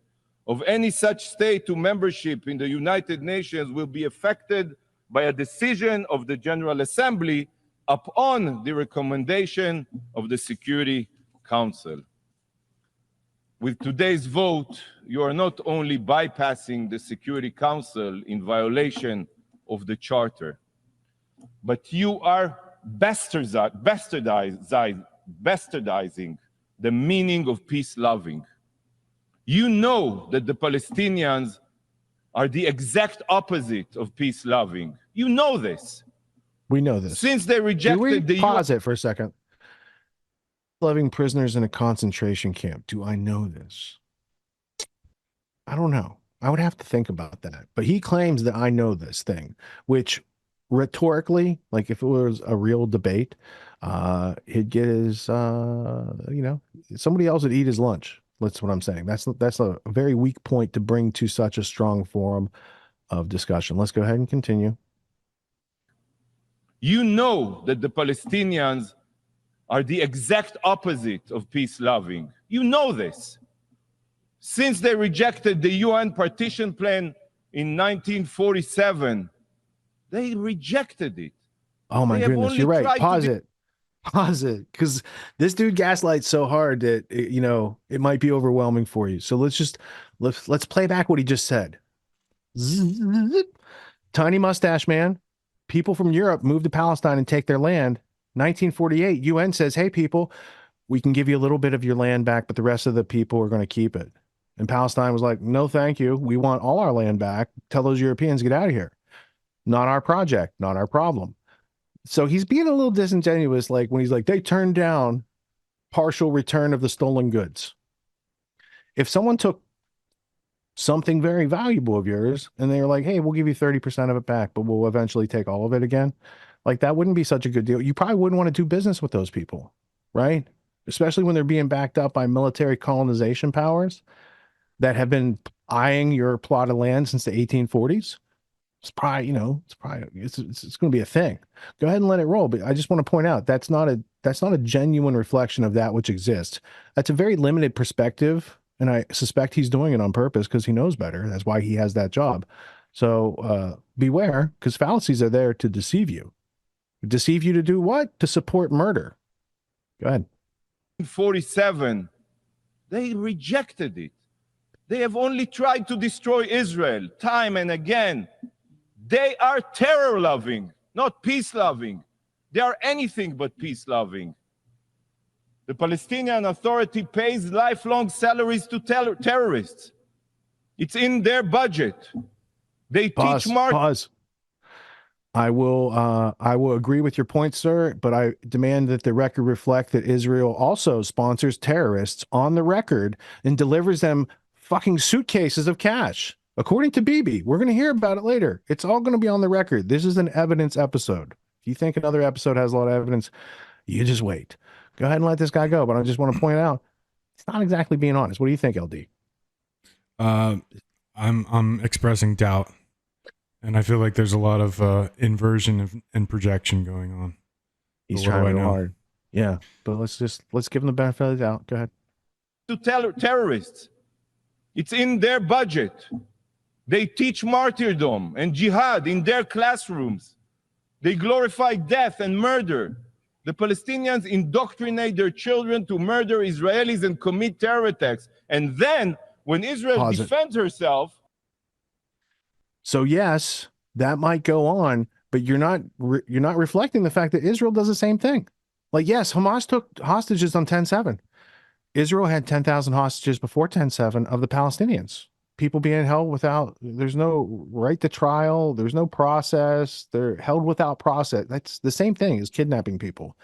of any such state to membership in the United Nations will be affected by a decision of the General Assembly upon the recommendation of the Security Council. With today's vote, you are not only bypassing the Security Council in violation of the Charter, but you are bastardizing the meaning of peace-loving. You know that the Palestinians are the exact opposite of peace-loving. You know this. We know this. Since they rejected the pause it for a second. Loving prisoners in a concentration camp. Do I know this? I don't know. I would have to think about that. But he claims that I know this thing, which rhetorically, like if it was a real debate, he'd get his, you know, somebody else would eat his lunch. That's what I'm saying. That's a very weak point to bring to such a strong forum of discussion. Let's go ahead and continue. You know that the Palestinians are the exact opposite of peace-loving. You know this. Since they rejected the UN partition plan in 1947, they rejected it. Oh my goodness, you're right. Pause it, because this dude gaslights so hard that you know it might be overwhelming for you. So let's play back what he just said. Tiny mustache man. People from Europe move to Palestine and take their land. 1948, UN says, "Hey people, we can give you a little bit of your land back, but the rest of the people are going to keep it." And Palestine was like, no, thank you. We want all our land back. Tell those Europeans, get out of here. Not our project, not our problem. So he's being a little disingenuous, like when he's like, they turned down partial return of the stolen goods. If someone took something very valuable of yours and they're like, hey, we'll give you 30% of it back, but we'll eventually take all of it again, like that wouldn't be such a good deal. You probably wouldn't want to do business with those people, right? Especially when they're being backed up by military colonization powers that have been eyeing your plot of land since the 1840s. It's probably, it's going to be a thing. Go ahead and let it roll. But I just want to point out that's not a genuine reflection of that which exists. That's a very limited perspective, and I suspect he's doing it on purpose because he knows better. That's why he has that job. So beware, because fallacies are there to deceive you. Deceive you to do what? To support murder. Go ahead. 47, they rejected it. They have only tried to destroy Israel time and again. They are terror-loving, not peace-loving. They are anything but peace-loving. The Palestinian Authority pays lifelong salaries to terrorists. It's in their budget. They teach Pause. I will agree with your point, sir, but I demand that the record reflect that Israel also sponsors terrorists on the record and delivers them fucking suitcases of cash. According to Bibi, we're going to hear about it later. It's all going to be on the record. This is an evidence episode. If you think another episode has a lot of evidence, you just wait. Go ahead and let this guy go. But I just want to point out, it's not exactly being honest. What do you think, LD? I'm expressing doubt, and I feel like there's a lot of inversion and projection going on. He's trying real hard. Yeah, but let's give him the benefit of the doubt. Go ahead. To terrorists, it's in their budget. They teach martyrdom and jihad in their classrooms. They glorify death and murder. The Palestinians indoctrinate their children to murder Israelis and commit terror attacks. And then, when Israel defends herself... So yes, that might go on, but you're not reflecting the fact that Israel does the same thing. Like, yes, Hamas took hostages on 10/7. Israel had 10,000 hostages before 10/7 of the Palestinians. People being held without, there's no right to trial, there's no process, they're held without process. That's the same thing as kidnapping people.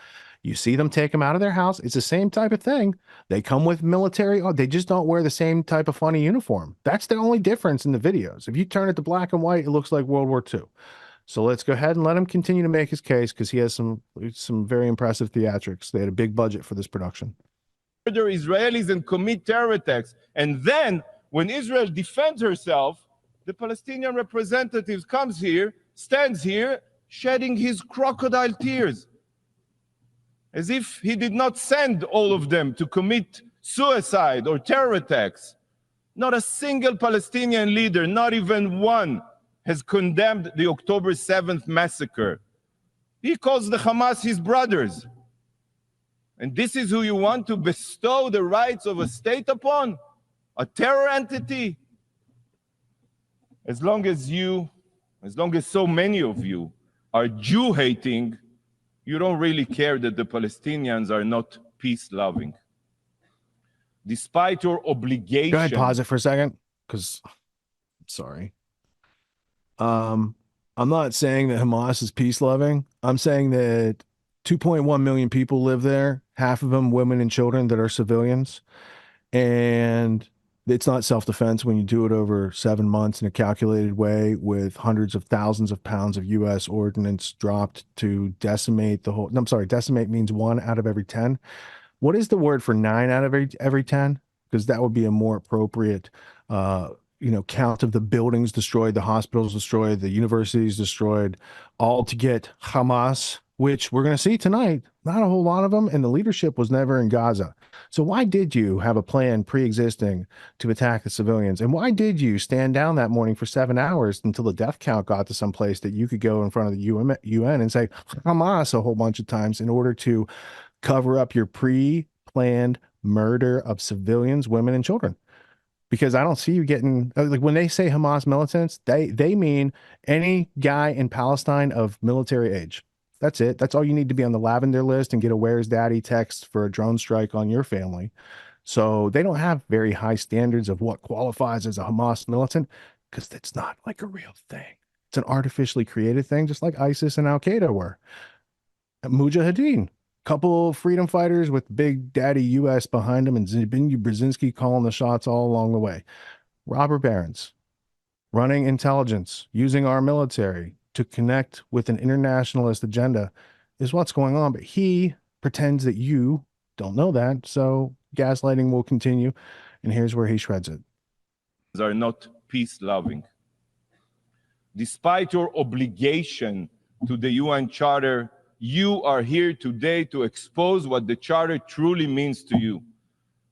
You see them take them out of their house, it's the same type of thing. They come with military, they just don't wear the same type of funny uniform. That's the only difference in the videos. If you turn it to black and white, it looks like World War II. So let's go ahead and let him continue to make his case because he has some very impressive theatrics. They had a big budget for this production. Murder Israelis and commit terror attacks. And then when Israel defends herself, the Palestinian representative stands here, shedding his crocodile tears, as if he did not send all of them to commit suicide or terror attacks. Not a single Palestinian leader, not even one, has condemned the October 7th massacre. He calls the Hamas his brothers. And this is who you want to bestow the rights of a state upon? A terror entity? As long as so many of you are Jew-hating, you don't really care that the Palestinians are not peace-loving. Despite your obligation... Go ahead, pause it for a second, because... Sorry. I'm not saying that Hamas is peace-loving. I'm saying that 2.1 million people live there, half of them women and children that are civilians. And it's not self-defense when you do it over 7 months in a calculated way with hundreds of thousands of pounds of U.S. ordnance dropped to decimate the whole... I'm sorry, decimate means 1 out of every 10. What is the word for 9 out of every 10? Because that would be a more appropriate count of the buildings destroyed, the hospitals destroyed, the universities destroyed, all to get Hamas, which we're going to see tonight. Not a whole lot of them, and the leadership was never in Gaza. So why did you have a plan pre-existing to attack the civilians? And why did you stand down that morning for 7 hours until the death count got to some place that you could go in front of the UN and say Hamas a whole bunch of times in order to cover up your pre-planned murder of civilians, women, and children? Because I don't see you getting, like, when they say Hamas militants, they mean any guy in Palestine of military age. That's it. That's all you need to be on the lavender list and get a where's daddy text for a drone strike on your family. So they don't have very high standards of what qualifies as a Hamas militant because it's not like a real thing. It's an artificially created thing, just like ISIS and Al Qaeda were. Mujahideen, couple freedom fighters with Big Daddy US behind them, and Zbigniew Brzezinski calling the shots all along the way. Robber barons running intelligence, using our military to connect with an internationalist agenda is what's going on. But he pretends that you don't know that. So gaslighting will continue. And here's where he shreds it. Are not peace-loving. Despite your obligation to the UN Charter, you are here today to expose what the Charter truly means to you.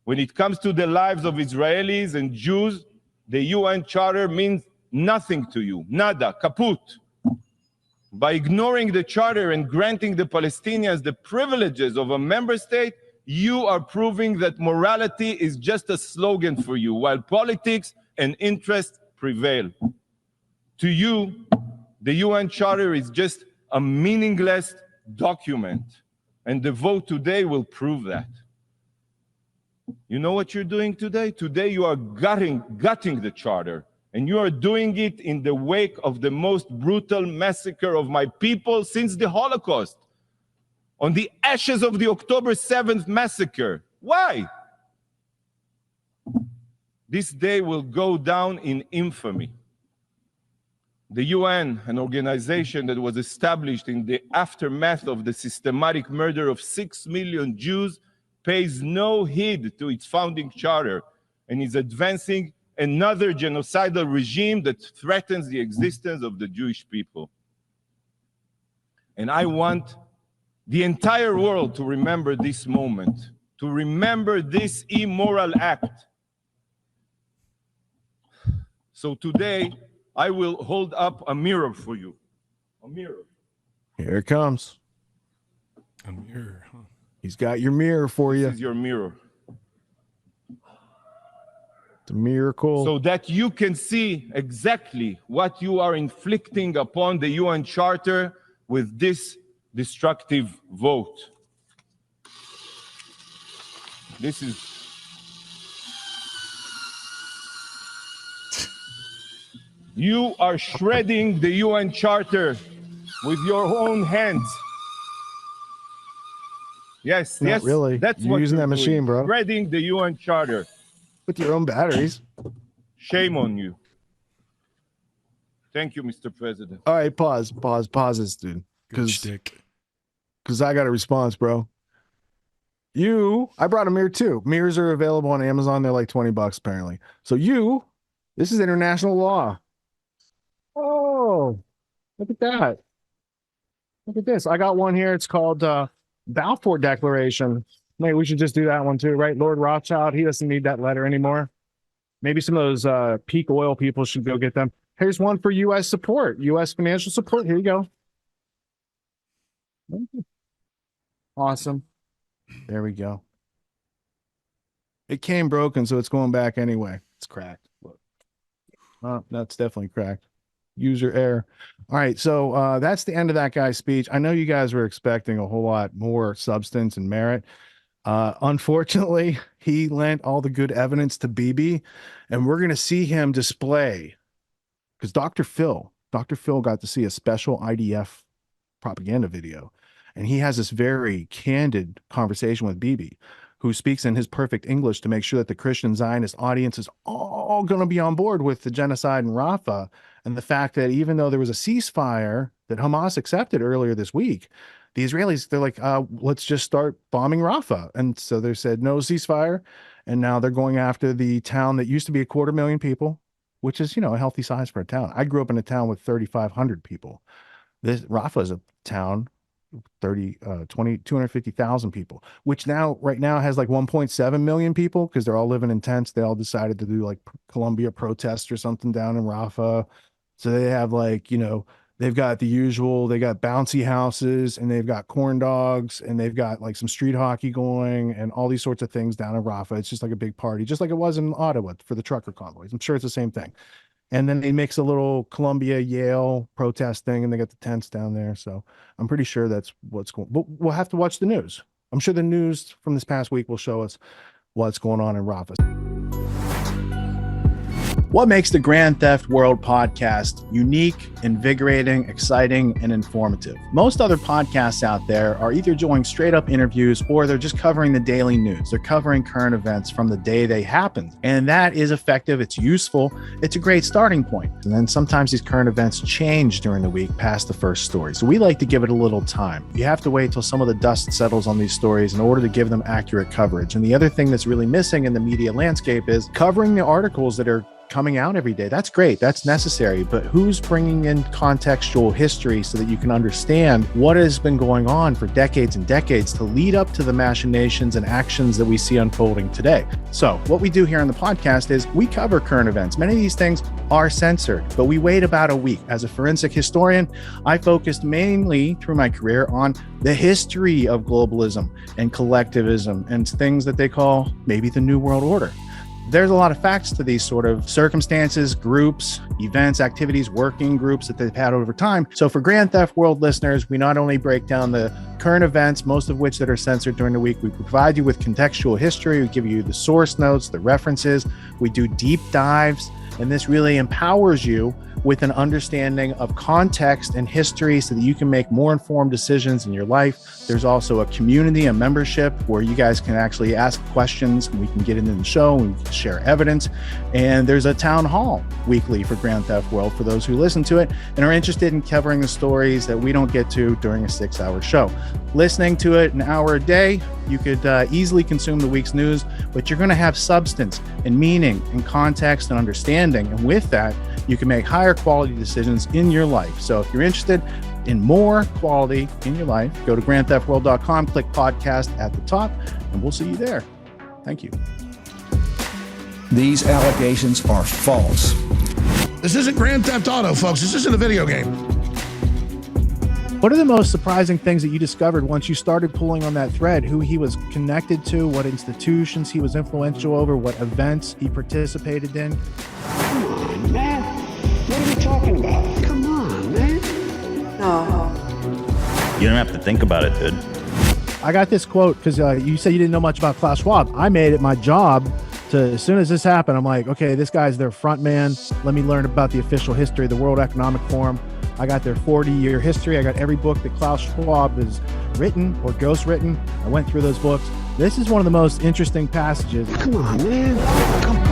When it comes to the lives of Israelis and Jews, the UN Charter means nothing to you. Nada, kaput. By ignoring the Charter and granting the Palestinians the privileges of a member state, you are proving that morality is just a slogan for you, while politics and interest prevail. To you, the UN Charter is just a meaningless document, and the vote today will prove that. You know what you're doing today? Today you are gutting the Charter, and you are doing it in the wake of the most brutal massacre of my people since the Holocaust, on the ashes of the October 7th massacre. Why? This day will go down in infamy. The UN, an organization that was established in the aftermath of the systematic murder of 6 million Jews, pays no heed to its founding charter and is advancing another genocidal regime that threatens the existence of the Jewish people. And I want the entire world to remember this moment, to remember this immoral act. So today, I will hold up a mirror for you. A mirror. Here it comes. A mirror, huh? He's got your mirror for you. This is your mirror. It's a miracle. So that you can see exactly what you are inflicting upon the UN Charter with this destructive vote. This is... You are shredding the UN Charter with your own hands. Yes, Not yes, really. that's You're what using you're that machine, doing. bro. Shredding the UN Charter. With your own batteries. Shame on you. Thank you, Mr. President. All right, pause this, dude. Good shtick. Because I got a response, bro. I brought a mirror too. Mirrors are available on Amazon. They're like $20 apparently. So this is international law. Oh, look at that. Look at this. I got one here. It's called Balfour Declaration. Maybe we should just do that one too, right? Lord Rothschild, he doesn't need that letter anymore. Maybe some of those peak oil people should go get them. Here's one for U.S. support, U.S. financial support. Here you go. Awesome. There we go. It came broken, so it's going back anyway. It's cracked. Look. Oh, that's definitely cracked. User error. All right, so that's the end of that guy's speech. I know you guys were expecting a whole lot more substance and merit. Unfortunately, he lent all the good evidence to Bibi, and we're going to see him display, because Dr. Phil got to see a special IDF propaganda video, and he has this very candid conversation with Bibi, who speaks in his perfect English to make sure that the Christian Zionist audience is all going to be on board with the genocide in Rafah, and the fact that even though there was a ceasefire that Hamas accepted earlier this week, the Israelis, they're like, let's just start bombing Rafah. And so they said no ceasefire, and now they're going after the town that used to be 250,000 people, which is, a healthy size for a town. I grew up in a town with 3,500 people. This Rafah is a town 250,000 people, which right now has like 1.7 million people because they're all living in tents. They all decided to do like Columbia protests or something down in Rafah. So they have like, they've got the usual, they got bouncy houses, and they've got corn dogs, and they've got like some street hockey going and all these sorts of things down in Rafah. It's just like a big party, just like it was in Ottawa for the trucker convoys. I'm sure it's the same thing. And then they mix a little Columbia, Yale protest thing, and they got the tents down there. So I'm pretty sure that's what's going on. But we'll have to watch the news. I'm sure the news from this past week will show us what's going on in Rafa. What makes the Grand Theft World podcast unique, invigorating, exciting, and informative? Most other podcasts out there are either doing straight up interviews or they're just covering the daily news. They're covering current events from the day they happened. And that is effective. It's useful. It's a great starting point. And then sometimes these current events change during the week past the first story. So we like to give it a little time. You have to wait till some of the dust settles on these stories in order to give them accurate coverage. And the other thing that's really missing in the media landscape is covering the articles that are coming out every day. That's great. That's necessary. But who's bringing in contextual history so that you can understand what has been going on for decades and decades to lead up to the machinations and actions that we see unfolding today? So what we do here on the podcast is we cover current events. Many of these things are censored, but we wait about a week. As a forensic historian, I focused mainly through my career on the history of globalism and collectivism and things that they call maybe the New World Order. There's a lot of facts to these sort of circumstances, groups, events, activities, working groups that they've had over time. So for Grand Theft World listeners, we not only break down the current events, most of which that are censored during the week, we provide you with contextual history, we give you the source notes, the references, we do deep dives, and this really empowers you with an understanding of context and history so that you can make more informed decisions in your life. There's also a community, a membership where you guys can actually ask questions and we can get into the show and we can share evidence. And there's a town hall weekly for Grand Theft World for those who listen to it and are interested in covering the stories that we don't get to during a 6-hour show. Listening to it an hour a day, you could easily consume the week's news, but you're going to have substance and meaning and context and understanding. And with that, you can make higher quality decisions in your life. So if you're interested in more quality in your life, go to grandtheftworld.com, click podcast at the top, and we'll see you there. Thank you. These allegations are false. This isn't Grand Theft Auto, folks. This isn't a video game. What are the most surprising things that you discovered once you started pulling on that thread? Who he was connected to, what institutions he was influential over, what events he participated in? Come on, man. What are we talking about? Come on, man. No. You don't have to think about it, dude. I got this quote because you said you didn't know much about Klaus Schwab. I made it my job to, as soon as this happened, I'm like, okay, this guy's their front man. Let me learn about the official history of the World Economic Forum. I got their 40-year history. I got every book that Klaus Schwab has written or ghostwritten. I went through those books. This is one of the most interesting passages. Come on, man. Come on.